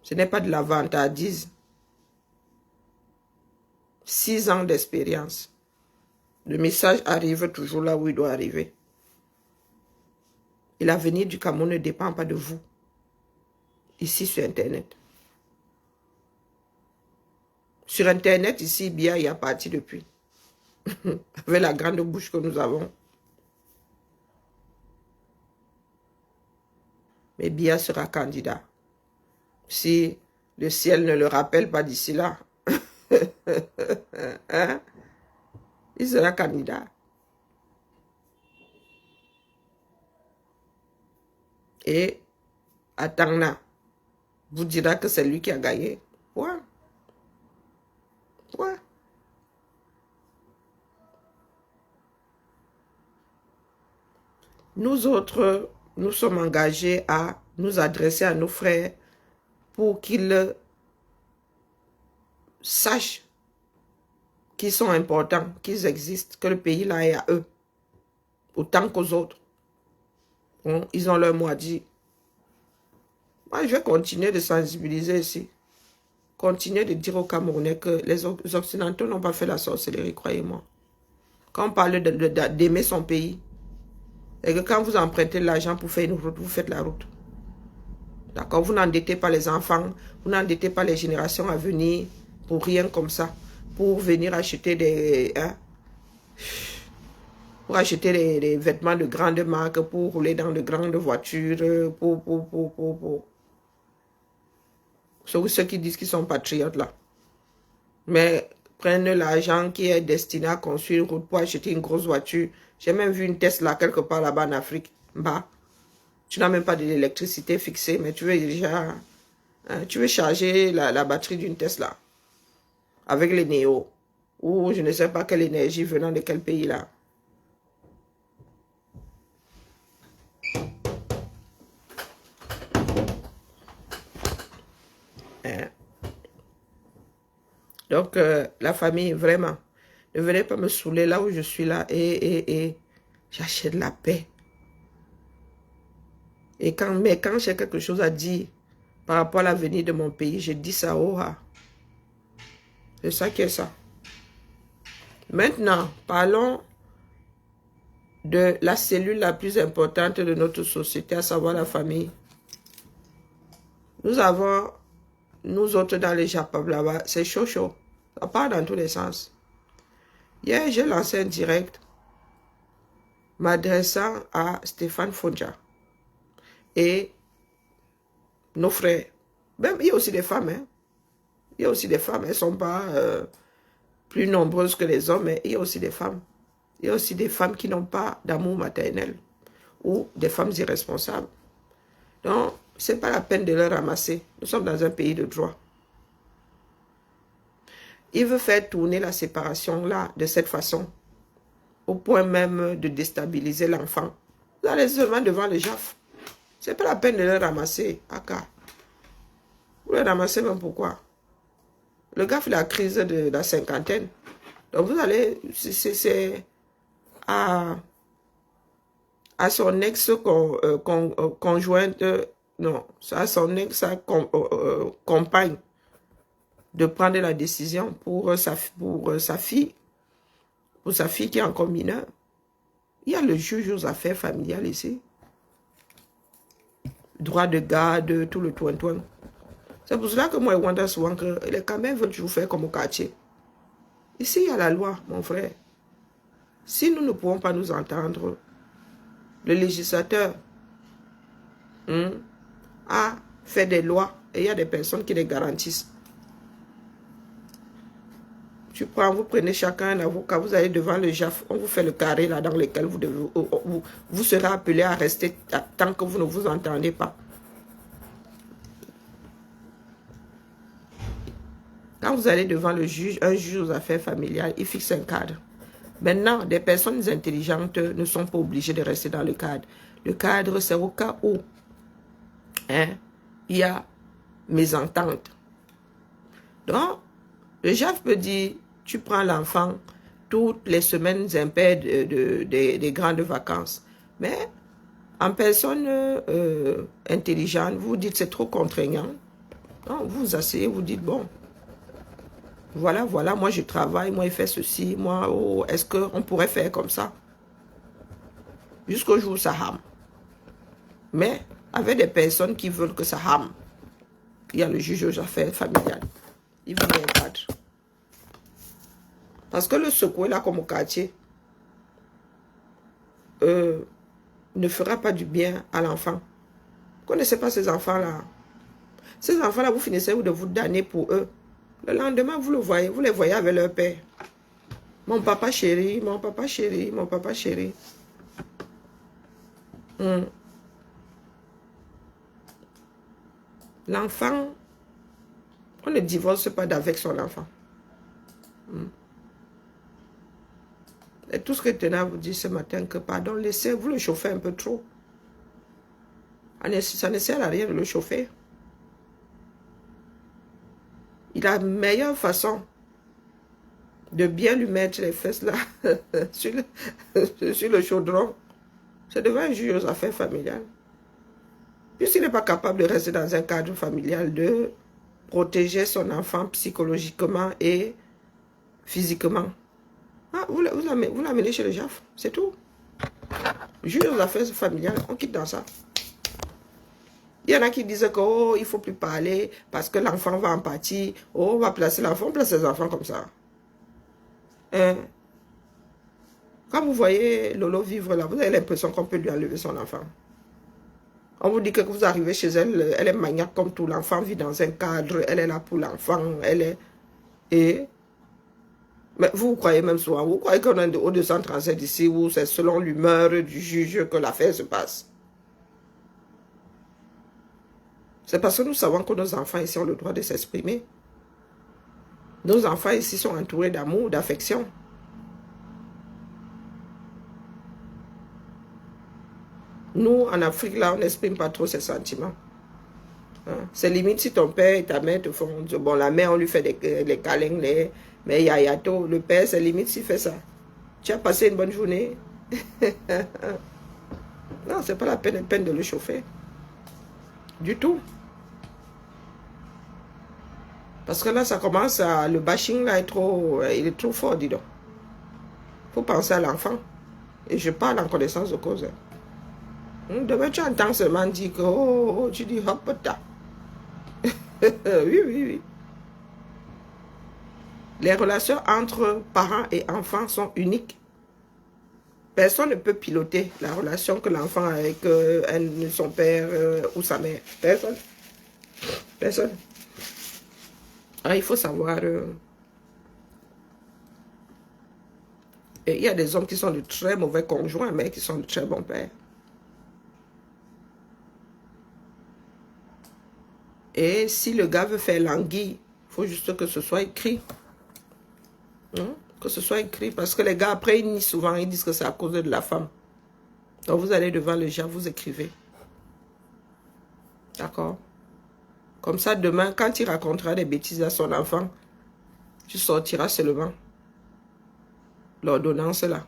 Ce n'est pas de la vantardise. 6 ans d'expérience. Le message arrive toujours là où il doit arriver. Et l'avenir du Cameroun ne dépend pas de vous. Ici sur Internet. Sur Internet, ici, Biya y a parti depuis. Avec la grande bouche que nous avons. Mais Biya sera candidat. Si le ciel ne le rappelle pas d'ici là, hein? Il sera candidat. Et Atangna vous dira que c'est lui qui a gagné. Ouais. Ouais. Nous autres, nous sommes engagés à nous adresser à nos frères pour qu'ils sachent qu'ils sont importants, qu'ils existent, que le pays là est à eux, autant qu'aux autres. Bon, ils ont leur mot à dire. Moi, je vais continuer de sensibiliser ici. Continuer de dire aux Camerounais que les Occidentaux n'ont pas fait la sorcellerie, croyez-moi. Quand on parle d'aimer son pays, et que quand vous empruntez l'argent pour faire une route, vous faites la route. D'accord? Vous n'endettez pas les enfants, vous n'endettez pas les générations à venir pour rien comme ça. Pour venir acheter des... Hein, pour acheter des vêtements de grandes marques, pour rouler dans de grandes voitures, pour. Sauf ceux qui disent qu'ils sont patriotes là. Mais prennent l'argent qui est destiné à construire une route pour acheter une grosse voiture. J'ai même vu une Tesla quelque part là-bas en Afrique. Bah, tu n'as même pas de l'électricité fixée, mais tu veux déjà... tu veux charger la batterie d'une Tesla avec les néos. Ou je ne sais pas quelle énergie venant de quel pays là. Donc, la famille, vraiment, ne venez pas me saouler là où je suis là et j'achète la paix. Mais quand j'ai quelque chose à dire par rapport à l'avenir de mon pays, je dis ça au ha. C'est ça qui est ça. Maintenant, parlons de la cellule la plus importante de notre société, à savoir la famille. Nous avons, nous autres dans les Japon là-bas, c'est chaud chaud. Ça part dans tous les sens. Hier, j'ai lancé un direct m'adressant à Stéphane Fonja et nos frères. Même, il y a aussi des femmes. Hein. Il y a aussi des femmes. Elles ne sont pas plus nombreuses que les hommes, mais il y a aussi des femmes. Il y a aussi des femmes qui n'ont pas d'amour maternel ou des femmes irresponsables. Donc, ce n'est pas la peine de les ramasser. Nous sommes dans un pays de droit. Il veut faire tourner la séparation là, de cette façon, au point même de déstabiliser l'enfant. Vous allez seulement devant le JAF. Ce n'est pas la peine de le ramasser, Aka. Vous le ramassez même pourquoi? Le gars fait la crise de la cinquantaine. Donc vous allez, c'est à son ex-conjointe, non, à son ex-compagne, de prendre la décision pour sa fille qui est encore mineure. Il y a le juge aux affaires familiales ici. Droit de garde, tout le toin-toin. C'est pour cela que moi, je vois souvent que les Camerounais veulent toujours faire comme au quartier. Ici, il y a la loi, mon frère. Si nous ne pouvons pas nous entendre, le législateur a fait des lois et il y a des personnes qui les garantissent. Vous prenez chacun un avocat, vous allez devant le JAF, on vous fait le carré là dans lequel vous serez appelé à rester tant que vous ne vous entendez pas. Quand vous allez devant le juge, un juge aux affaires familiales, il fixe un cadre. Maintenant, des personnes intelligentes ne sont pas obligées de rester dans le cadre. Le cadre, c'est au cas où il y a mésentente. Donc, le JAF peut dire, tu prends l'enfant toutes les semaines impaires des grandes vacances. Mais en personne intelligente, vous dites c'est trop contraignant. Donc, vous vous asseyez, vous dites, bon, voilà, moi je travaille, moi je fais ceci, moi, oh, est-ce qu'on pourrait faire comme ça? Jusqu'au jour où ça rame. Mais avec des personnes qui veulent que ça rame, il y a le juge aux affaires familiales. Il vous met un cadre. Parce que le secouer là comme au quartier ne fera pas du bien à l'enfant. Vous ne connaissez pas ces enfants-là. Ces enfants-là, vous finissez de vous damner pour eux. Le lendemain, vous les voyez avec leur père. Mon papa chéri, mon papa chéri, mon papa chéri. L'enfant, on ne divorce pas d'avec son enfant. Et tout ce que Tena vous dit ce matin, que pardon, laissez-vous le chauffer un peu trop. Ça ne sert à rien de le chauffer. Il a la meilleure façon de bien lui mettre les fesses là sur le chaudron. C'est devant un juge aux affaires familiales. Puisqu'il n'est pas capable de rester dans un cadre familial, de protéger son enfant psychologiquement et physiquement. Ah, vous l'amenez chez le JAF, c'est tout. Juge aux affaires familiales, on quitte dans ça. Il y en a qui disent que oh, il ne faut plus parler parce que l'enfant va en pâtir. Oh, on va placer l'enfant, on place les enfants comme ça. Quand vous voyez Lolo vivre là, vous avez l'impression qu'on peut lui enlever son enfant. On vous dit que vous arrivez chez elle, elle est maniaque comme tout. L'enfant vit dans un cadre, elle est là pour l'enfant, elle est... Et Mais vous croyez même souvent, vous croyez qu'on est au 237 ici où c'est selon l'humeur du juge que l'affaire se passe. C'est parce que nous savons que nos enfants ici ont le droit de s'exprimer. Nos enfants ici sont entourés d'amour, d'affection. Nous, en Afrique, là, on n'exprime pas trop ses sentiments. Hein? C'est limite si ton père et ta mère te font... Bon, la mère, on lui fait les câlins, mais yayato, le père, c'est limite s'il fait ça. Tu as passé une bonne journée? Non, c'est pas la peine de le chauffer. Du tout. Parce que là, ça commence à... Le bashing, là, il est trop fort, dis donc. Il faut penser à l'enfant. Et je parle en connaissance de cause. Demain, tu entends seulement dire que... Oh, tu dis hop, ta. Oui. Les relations entre parents et enfants sont uniques. Personne ne peut piloter la relation que l'enfant a avec son père ou sa mère. Personne. Personne. Alors, il faut savoir... il y a des hommes qui sont de très mauvais conjoints, mais qui sont de très bons pères. Et si le gars veut faire l'anguille, il faut juste que ce soit écrit. Que ce soit écrit. Parce que les gars, après, ils nient souvent. Ils disent que c'est à cause de la femme. Donc, vous allez devant le gars, vous écrivez. D'accord? Comme ça, demain, quand il racontera des bêtises à son enfant, tu sortiras seulement l'ordonnance là.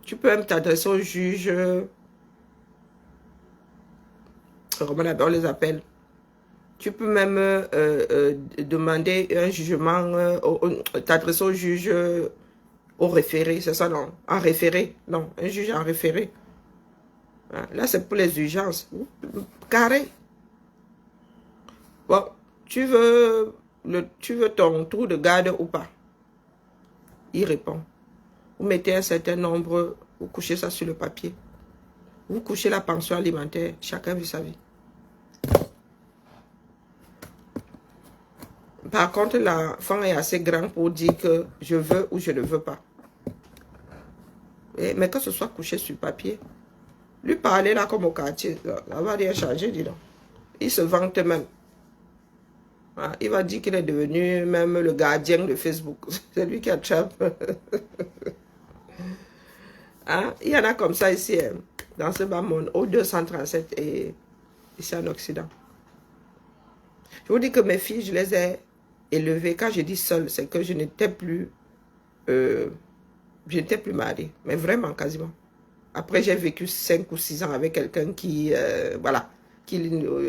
Tu peux même t'adresser au juge. Comment on les appelle? Tu peux même demander un jugement, t'adresser au juge au référé, c'est ça, non? En référé, non, un juge en référé. Là, c'est pour les urgences. Carré. Bon, tu veux ton tour de garde ou pas? Il répond. Vous mettez un certain nombre, vous couchez ça sur le papier. Vous couchez la pension alimentaire, chacun vit sa vie. Par contre, l'enfant est assez grand pour dire que je veux ou je ne veux pas. Mais que ce soit couché sur papier. Lui parler là comme au quartier, ça va rien changer, dis donc. Il se vante même. Il va dire qu'il est devenu même le gardien de Facebook. C'est lui qui attrape. Il y en a comme ça ici, dans ce bas monde, au 237 et ici en Occident. Je vous dis que mes filles, je les ai élevées. Quand je dis seule, c'est que je n'étais plus mariée. Mais vraiment, quasiment. Après, j'ai vécu 5 ou 6 ans avec quelqu'un qui, voilà,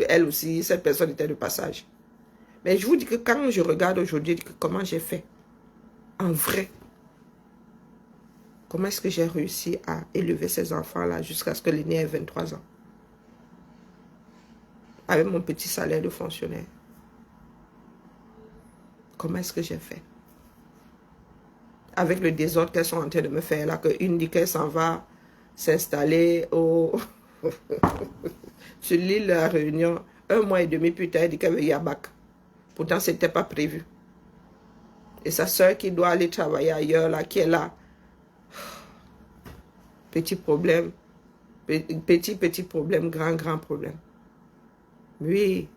elle aussi, cette personne était de passage. Mais je vous dis que quand je regarde aujourd'hui, comment j'ai fait, en vrai, comment est-ce que j'ai réussi à élever ces enfants-là jusqu'à ce que l'aîné ait 23 ans. Avec mon petit salaire de fonctionnaire. Comment est-ce que j'ai fait? Avec le désordre qu'elles sont en train de me faire là, qu'une dit qu'elle s'en va s'installer sur l'île de la Réunion, 1 mois et demi plus tard, elle dit qu'elle veut y aller à Bac. Pourtant, ce n'était pas prévu. Et sa soeur qui doit aller travailler ailleurs, là, qui est là. Petit problème. Petit problème, grand problème. Oui.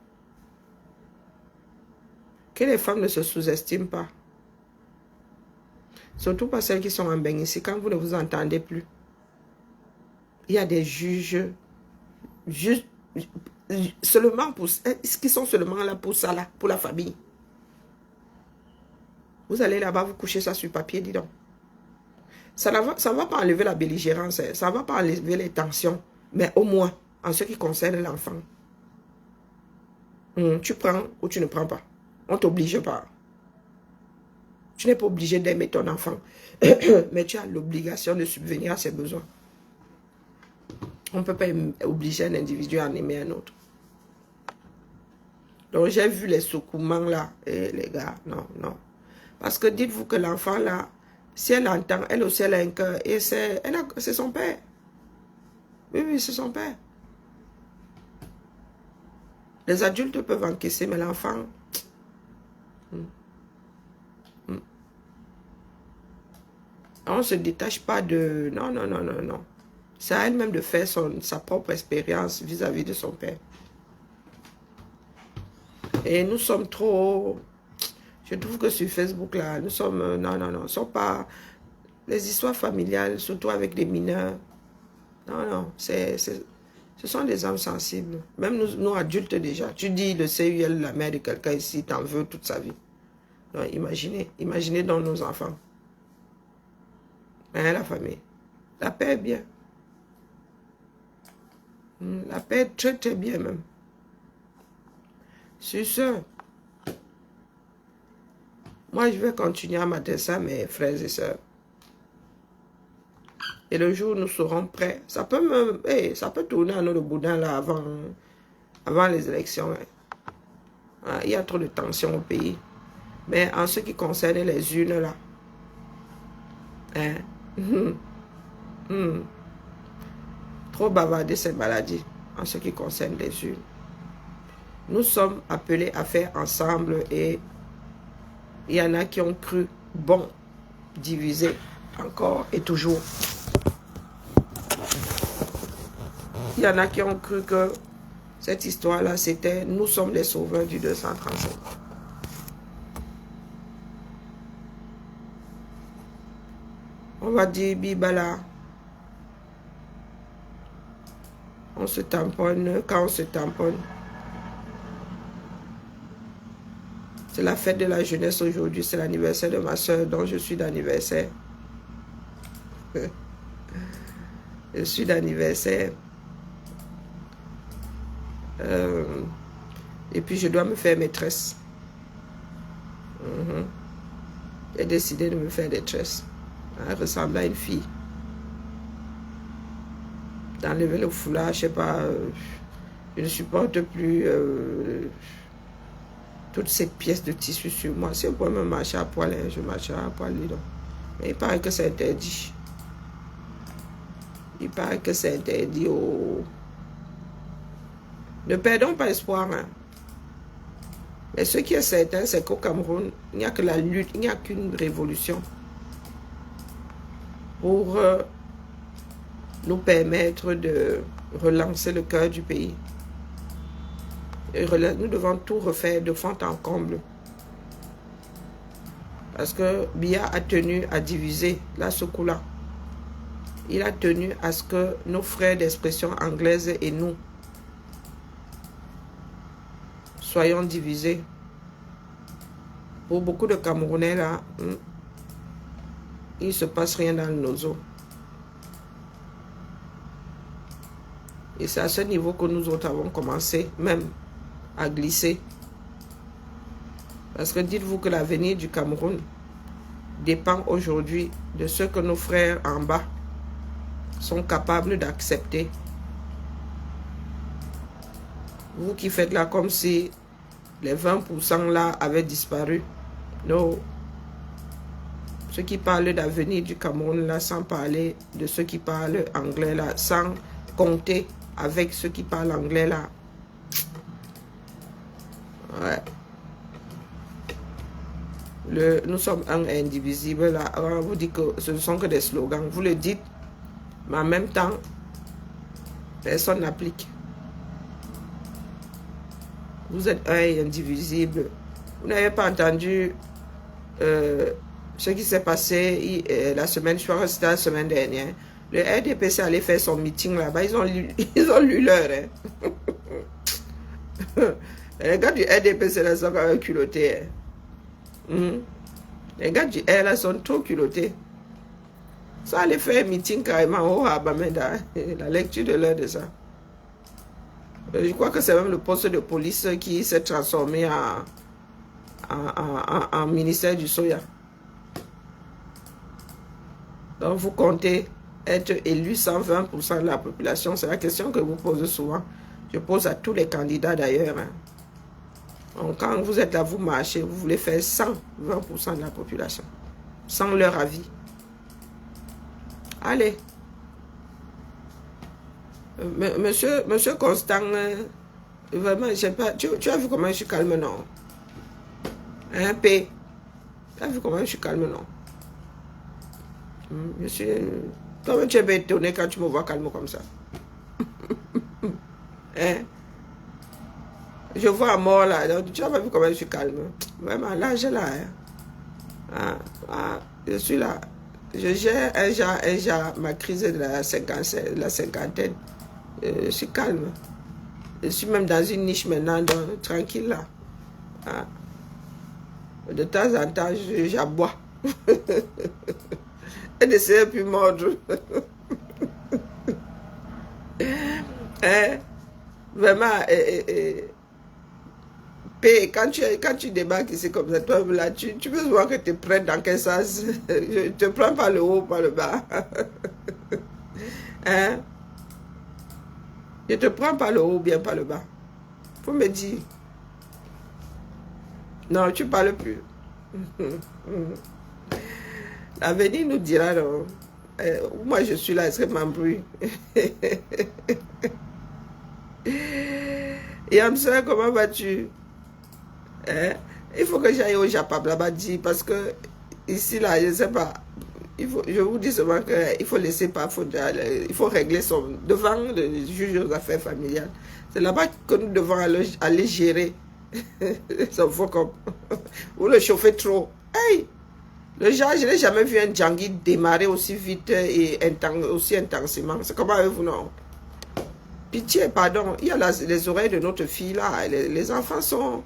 Que les femmes ne se sous-estiment pas. Surtout pas celles qui sont en bain ici, quand vous ne vous entendez plus. Il y a des juges, seulement pour, qui sont seulement là pour ça, là, pour la famille. Vous allez là-bas, vous couchez ça sur papier, dis donc. Ça ne va pas enlever la belligérance, ça ne va pas enlever les tensions, mais au moins, en ce qui concerne l'enfant. Tu prends ou tu ne prends pas. On ne t'oblige pas. Tu n'es pas obligé d'aimer ton enfant, mais tu as l'obligation de subvenir à ses besoins. On ne peut pas obliger un individu à en aimer un autre. Donc j'ai vu les secouements là, et les gars, non. Parce que dites-vous que l'enfant là, si elle entend, elle aussi elle a un cœur, et c'est son père. Oui, c'est son père. Les adultes peuvent encaisser, mais l'enfant, On ne se détache pas de... Non, non, non, non, non. C'est à elle-même de faire sa propre expérience vis-à-vis de son père. Et nous sommes trop... Je trouve que sur Facebook, là, nous sommes... Non, non, non. Ce ne sont pas... Les histoires familiales, surtout avec des mineurs. Non, non. Ce sont des âmes sensibles. Même nous adultes déjà. Tu dis le CUL, la mère de quelqu'un ici, t'en veux toute sa vie. Non, imaginez. Imaginez dans nos enfants. Hein, la famille. La paix est bien. La paix est très très bien même. Sur ce, moi je vais continuer à m'adresser à mes frères et sœurs. Et le jour où nous serons prêts, ça peut ça peut tourner à notre boudin là avant les élections. Hein. Il y a trop de tensions au pays. Mais en ce qui concerne les urnes là, hein, trop bavarder ces maladies en ce qui concerne les urnes. Nous sommes appelés à faire ensemble et il y en a qui ont cru bon diviser encore et toujours. Il y en a qui ont cru que cette histoire-là, c'était nous sommes les sauveurs du 235. On va dire Bibala. On se tamponne. Quand on se tamponne, c'est la fête de la jeunesse aujourd'hui. C'est l'anniversaire de ma soeur dont je suis d'anniversaire. Je suis d'anniversaire. Et puis je dois me faire maîtresse. J'ai décidé de me faire des tresses. Elle ressemble à une fille. D'enlever le foulard, je sais pas. Je ne supporte plus toutes ces pièces de tissu sur moi. Si on pouvait me marcher à poil, je marcherai à poil. Mais il paraît que c'est interdit. Il paraît que c'est interdit au... Ne perdons pas espoir. Hein. Mais ce qui est certain, c'est qu'au Cameroun, il n'y a que la lutte, il n'y a qu'une révolution pour nous permettre de relancer le cœur du pays. Et nous devons tout refaire de fond en comble. Parce que Biya a tenu à diviser la Sokoula. Il a tenu à ce que nos frères d'expression anglaise et nous soyons divisés. Pour beaucoup de Camerounais, là, il ne se passe rien dans nos eaux. Et c'est à ce niveau que nous autres avons commencé même à glisser. Parce que dites-vous que l'avenir du Cameroun dépend aujourd'hui de ce que nos frères en bas sont capables d'accepter. Vous qui faites là comme si les 20% là avaient disparu. Non. Ceux qui parlent d'avenir du Cameroun là, sans parler de ceux qui parlent anglais là, sans compter avec ceux qui parlent anglais là. Ouais. Nous sommes un indivisible là. Alors, on vous dit que ce ne sont que des slogans. Vous le dites, mais en même temps, personne n'applique. Vous êtes un et indivisible. Vous n'avez pas entendu ce qui s'est passé la semaine, je crois que c'était la semaine dernière. Le RDPC allait faire son meeting là-bas. Ils ont lu l'heure. Hein. Les gars du RDPC là sont quand même culottés. Hein. Les gars du R là sont trop culottés. Ça allait faire un meeting carrément au Habameda. La lecture de l'heure de ça. Je crois que c'est même le poste de police qui s'est transformé en ministère du Soya. Donc vous comptez être élu 120% de la population. C'est la question que vous posez souvent. Je pose à tous les candidats d'ailleurs. Hein. Donc quand vous êtes là, vous marchez, vous voulez faire 120% de la population. Sans leur avis. Allez. Monsieur Constant, vraiment, je sais pas, tu as vu comment je suis calme, non? Hein, P. T'as vu comment je suis calme, non? Je suis... Toi-même, tu es bien étonné quand tu me vois calme comme ça. Hein? Je vois à mort là. Donc, tu n'as pas vu comment je suis calme. Vraiment, là, j'ai là. Hein? Je suis là. Je gère un genre, ma crise de la cinquantaine. Je suis calme. Je suis même dans une niche maintenant, donc, tranquille là. Hein? De temps en temps, j'aboie. Elle ne sait plus mordre. Hein? Vraiment, P, quand tu débarques ici comme ça, toi, là, tu veux voir que tu te prennes dans quel sens. Je te prends par le haut, par le bas. Hein? Je te prends par le haut, bien par le bas. Faut me dire. Non, tu parles plus. L'avenir nous dira, non. Moi, je suis là, est-ce que m'embrouille? Yamsa, comment vas-tu? Hein? Il faut que j'aille au Japon là-bas dire, parce que ici, là, je ne sais pas. Je vous dis seulement qu'il faut laisser pas, il faut régler devant le juge aux affaires familiales. C'est là-bas que nous devons aller gérer son faux comme. Ou le chauffer trop. Hey! Le genre, je n'ai jamais vu un Djangui démarrer aussi vite et aussi intensément. C'est comment avec vous, non? Pitié, pardon. Il y a les oreilles de notre fille là. Les enfants sont...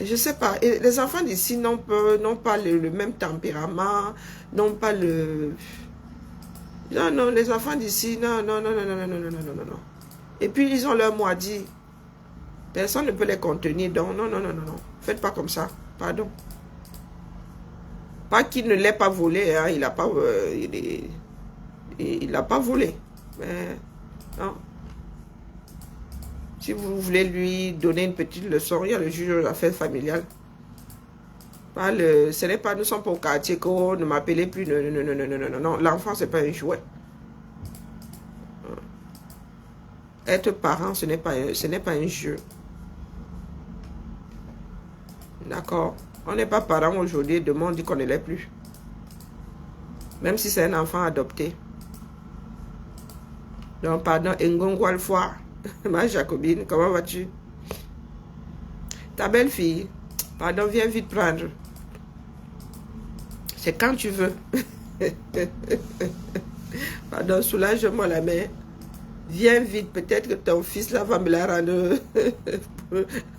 Je sais pas. Et les enfants d'ici n'ont pas le même tempérament, n'ont pas le... Non, non, les enfants d'ici, non, non, non, non, non, non, non, non, non, non, non. Et puis, ils ont leur mot à dire. Personne ne peut les contenir, donc non, non, non, non, non. Faites pas comme ça, pardon. Pas qu'il ne l'ait pas volé, hein, il n'a pas, il n'a pas volé. Mais, non. Si vous voulez lui donner une petite leçon, il y a le juge aux affaires familiales. Ce n'est pas, nous sommes pas au quartier, qu'on ne m'appelez plus, non, non, non, non, non, non, non, non. L'enfant, c'est pas un jouet. Être parent, ce n'est pas un jeu. D'accord? On n'est pas parent aujourd'hui, demain on dit qu'on ne l'est plus. Même si c'est un enfant adopté. Donc, pardon, Ngongo Alfoa, ma Jacobine, comment vas-tu? Ta belle-fille, pardon, viens vite prendre. C'est quand tu veux. Pardon, soulage-moi la main. Viens vite, peut-être que ton fils là va me la rendre.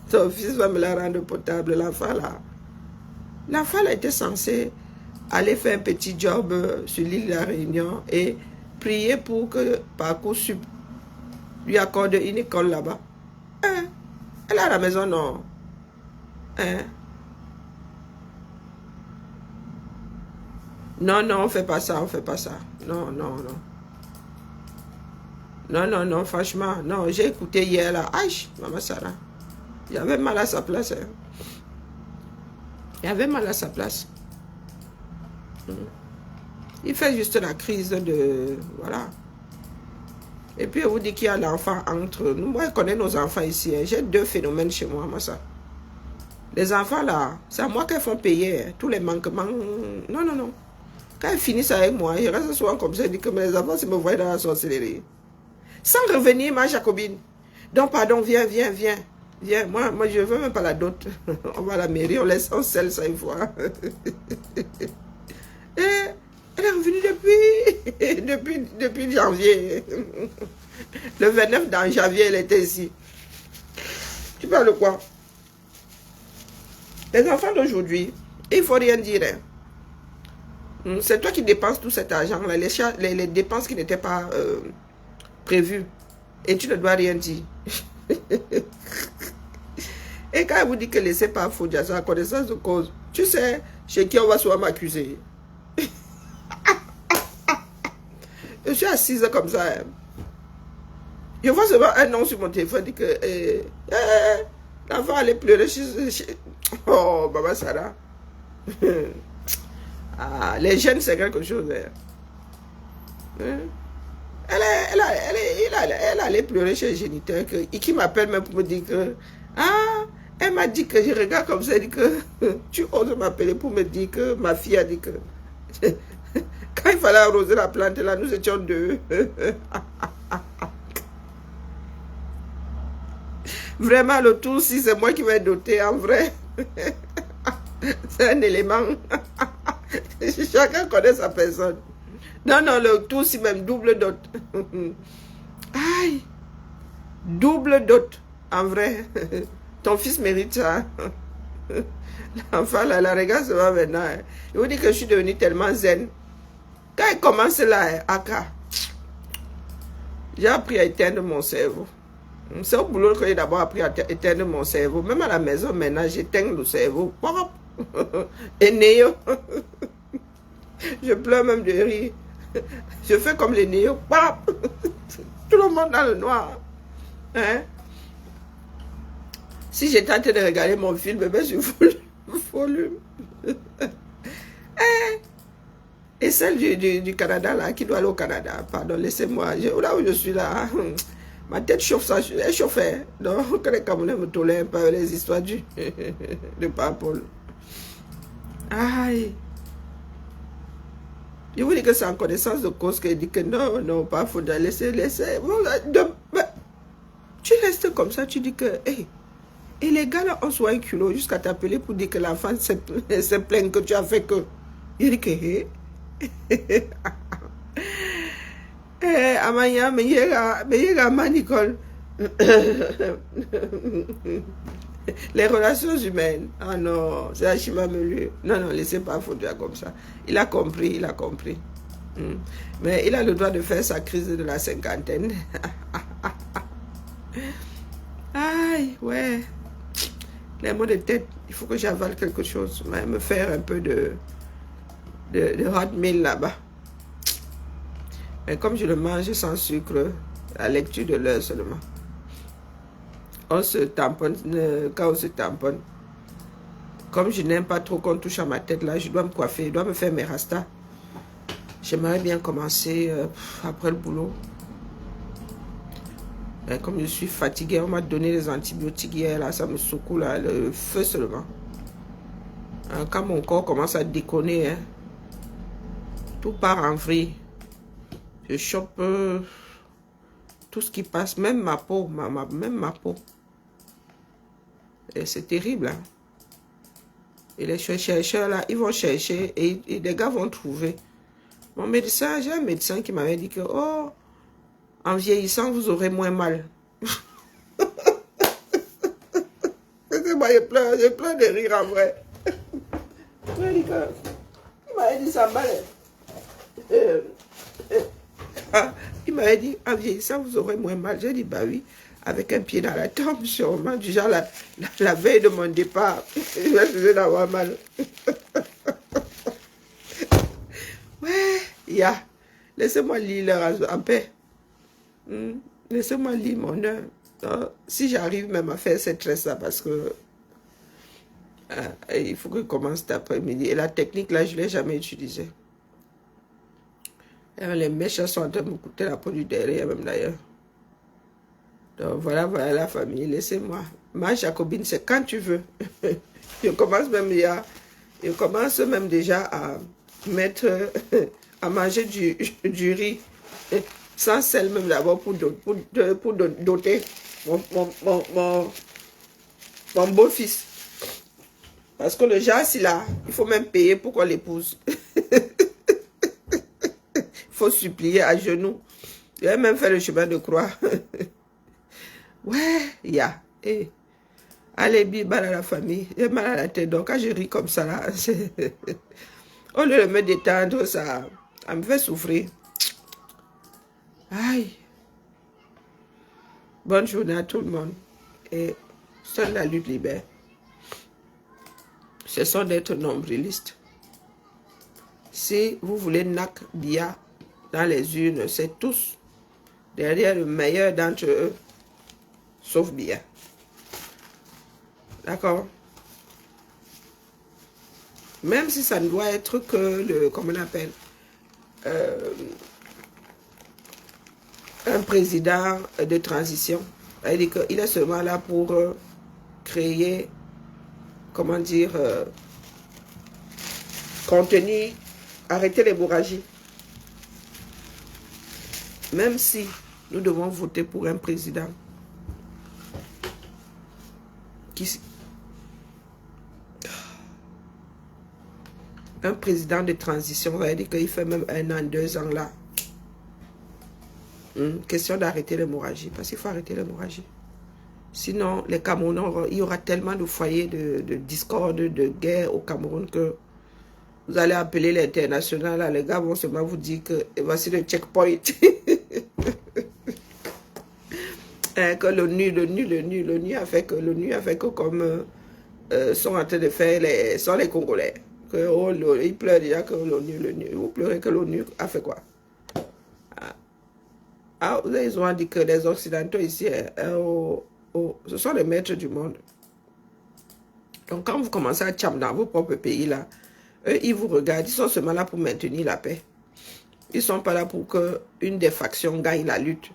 Ton fils va me la rendre potable, l'enfant là. L'enfant là était censé aller faire un petit job sur l'île de la Réunion et prier pour que Parcoursup lui accorde une école là-bas. Hein? Elle est à la maison, non? Hein? Non, non, on fait pas ça, on fait pas ça. Non, non, non. Non, non, non, franchement, non, j'ai écouté hier là. Aïe, maman Sarah. Il y avait mal à sa place. Hein. Il y avait mal à sa place. Il fait juste la crise de... Voilà. Et puis, on vous dit qu'il y a l'enfant entre nous. Moi, je connais nos enfants ici. Hein. J'ai deux phénomènes chez moi, moi, ça. Les enfants, là, c'est à moi qu'ils font payer. Hein. Tous les manquements. Non, non, non. Quand ils finissent avec moi, ils restent souvent comme ça. Ils disent que les enfants, ils me voient dans la sorcellerie. Sans revenir, ma Jacobine. Donc, pardon, viens, viens, viens. Viens, moi, je ne veux même pas la dot. On va à la mairie, on scelle ça une fois. Et elle est revenue depuis janvier. Le 29 janvier, elle était ici. Tu parles de quoi? Les enfants d'aujourd'hui, il ne faut rien dire. Hein. C'est toi qui dépenses tout cet argent-là, les dépenses qui n'étaient pas prévues. Et tu ne dois rien dire. Et quand elle vous dit que laissez pas Fodja sa connaissance de cause, tu sais chez qui on va souvent m'accuser. Je suis assise comme ça. Hein. Je vois seulement un nom sur mon téléphone dit que l'enfant allait pleurer chez... Oh, Maman Sarah. Ah, les jeunes, c'est quelque chose. Hein. Elle allait pleurer chez le géniteur qui m'appelle même pour me dire que... Ah, Elle m'a dit que je regarde comme ça, elle dit que tu oses m'appeler pour me dire que ma fille a dit que quand il fallait arroser la plante là, nous étions deux. Vraiment, le tout, si c'est moi qui vais doter, en vrai, c'est un élément. Chacun connaît sa personne. Non, non, le tout, si même double dot. Aïe, double dot, en vrai. Ton fils mérite ça. L'enfant, là, la regarde ça va maintenant. Hein. Il vous dit que je suis devenue tellement zen. Quand il commence là, Aka, j'ai appris à éteindre mon cerveau. C'est au boulot que j'ai d'abord appris à éteindre mon cerveau. Même à la maison, maintenant, j'éteins le cerveau. Et Néo. Je pleure même de rire. Je fais comme les Néo. Tout le monde dans le noir. Hein? Si j'étais en train de regarder mon film, ben, je volume. Et celle du Canada, là, qui doit aller au Canada, pardon, laissez-moi. Là où je suis là, ma tête chauffe, ça, elle chauffait. Donc, quand les Camerounais me tolèrent un peu les histoires de Paul. Aïe. Je vous dis que c'est en connaissance de cause qu'il dit que non, non, pas, il faudra laisser. Tu restes comme ça, tu dis que, hey, et les gars là ont soit un culot jusqu'à t'appeler pour dire que l'enfant se plaint que tu as fait que. Il dit que, hey. Amaya, mais il y a Nicole. Les relations humaines. Ah non, c'est Hachima Melu. Non, non, laissez pas foutre comme ça. Il a compris, il a compris. Mais il a le droit de faire sa crise de la cinquantaine. Aïe, ouais. Les mots de tête, il faut que j'avale quelque chose. Me faire un peu de hot meal là-bas. Mais comme je le mange sans sucre, la lecture de l'heure seulement. On se tamponne, quand on se tamponne. Comme je n'aime pas trop qu'on touche à ma tête là, je dois me coiffer, je dois me faire mes rastas. J'aimerais bien commencer après le boulot. Mais comme je suis fatiguée, on m'a donné des antibiotiques hier, là, ça me secoue là, le feu seulement. Quand mon corps commence à déconner, hein, tout part en vrille. Je chope tout ce qui passe, même ma peau, même ma peau. Et c'est terrible. Hein? Et les chercheurs là, ils vont chercher et les gars vont trouver. Mon médecin, j'ai un médecin qui m'avait dit que, oh, en vieillissant, vous aurez moins mal. Moi, je pleure de rire en vrai. Il m'avait dit ça mal. Il m'avait dit, en vieillissant, vous aurez moins mal. J'ai dit, bah oui, avec un pied dans la tombe, sûrement. Du genre, la veille de mon départ, je vais d'avoir mal. Ouais, yeah. Laissez-moi lire l'heure en paix. Laissez-moi lire mon heure. Si j'arrive même à faire cette tresse-là, parce que il faut que je commence cet après-midi. Et la technique, là, je ne l'ai jamais utilisée. Les méchants sont en train de me coûter la peau du derrière, même d'ailleurs. Donc voilà, voilà la famille, laissez-moi. Ma Jacobine, c'est quand tu veux. Je commence même déjà à mettre, à manger du riz, sans sel même d'abord pour doter mon beau-fils. Parce que le jas, là, il faut même payer pour qu'on l'épouse. Il faut supplier à genoux. Je vais même faire le chemin de croix. Ouais, ya. Yeah. Allez, bibal à la famille. J'ai mal à la tête. Donc, quand je ris comme ça, là, au lieu de me détendre, ça me fait souffrir. Aïe. Bonne journée à tout le monde. Et seule la lutte libère. Ce sont d'être nombrilistes. Si vous voulez NAC BIA dans les urnes, c'est tous derrière le meilleur d'entre eux, sauf BIA. D'accord? Même si ça ne doit être que le, comment on appelle, un président de transition. C'est-à-dire qu'il est seulement là pour créer, comment dire, contenir, arrêter l'hémorragie. Même si nous devons voter pour un président un président de transition, ça veut dire qu'il fait même 1 an, 2 ans là. Question d'arrêter l'hémorragie, parce qu'il faut arrêter l'hémorragie. Sinon, les Camerounais, il y aura tellement de foyers de discorde, de guerre au Cameroun que vous allez appeler l'international, là, les gars vont seulement vous dire que voici le checkpoint. Que l'ONU a fait que comme sont en train de faire les Congolais. Que, oh, ils pleurent déjà que l'ONU, vous pleurez que l'ONU a fait quoi? Ils ont dit que les Occidentaux ici, ce sont les maîtres du monde. Donc quand vous commencez à tcham dans vos propres pays là, eux, ils vous regardent, ils sont seulement là pour maintenir la paix. Ils ne sont pas là pour qu'une des factions gagne la lutte.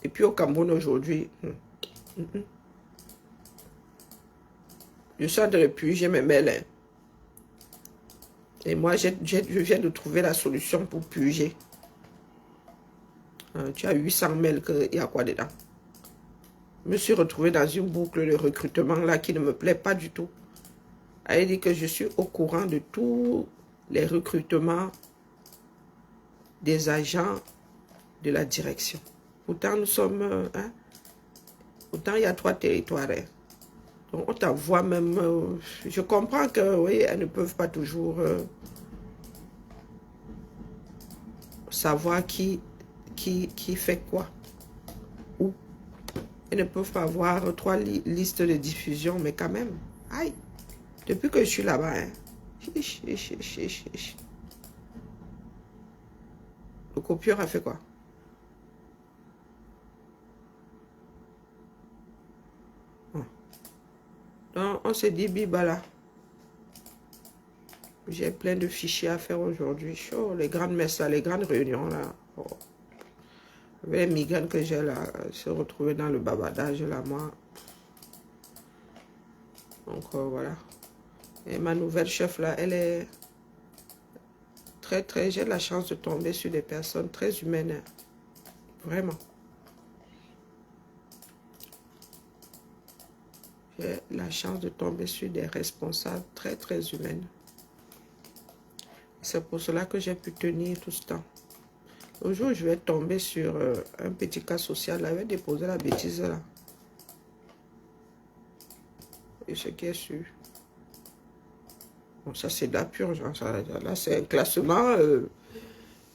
Et puis au Cameroun aujourd'hui, je suis en train de purger mes mails. Et moi, je viens de trouver la solution pour purger. Tu as 800 mails, il y a quoi dedans? Je me suis retrouvé dans une boucle de recrutement là qui ne me plaît pas du tout. Elle dit que je suis au courant de tous les recrutements des agents de la direction. Pourtant, nous sommes... pourtant, il y a 3 territoires. Donc, on t'envoie même... je comprends que, oui, elles ne peuvent pas toujours savoir qui fait quoi. Où. Elles ne peuvent pas avoir 3 listes de diffusion, mais quand même. Aïe. Depuis que je suis là-bas, le copieur a fait quoi? Donc, on s'est dit, bibala. J'ai plein de fichiers à faire aujourd'hui. Oh, les grandes messes là, les grandes réunions là. Oh. Les migraines que j'ai là, se retrouver dans le babadage là, moi. Donc, voilà. Et ma nouvelle chef là, elle est très, j'ai la chance de tomber sur des personnes très humaines. Vraiment. J'ai la chance de tomber sur des responsables très, très humaines. C'est pour cela que j'ai pu tenir tout ce temps. Un jour, je vais tomber sur un petit cas social. Là, je vais déposer la bêtise là. Et ce qui est sûr. Bon, ça, c'est de la purge. Hein. Là, c'est un classement.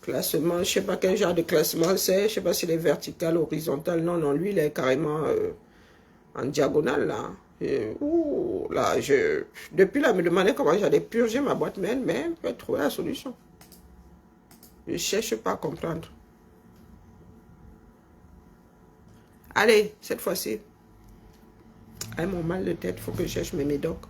Classement, je ne sais pas quel genre de classement c'est. Je ne sais pas s'il est vertical, horizontal. Non, non, lui, il est carrément en diagonale là. Là, depuis là, je me demandais comment j'allais purger ma boîte mail, mais je vais trouver la solution. Je ne cherche pas à comprendre. Allez, cette fois-ci, avec mon mal de tête, il faut que je cherche mes médocs.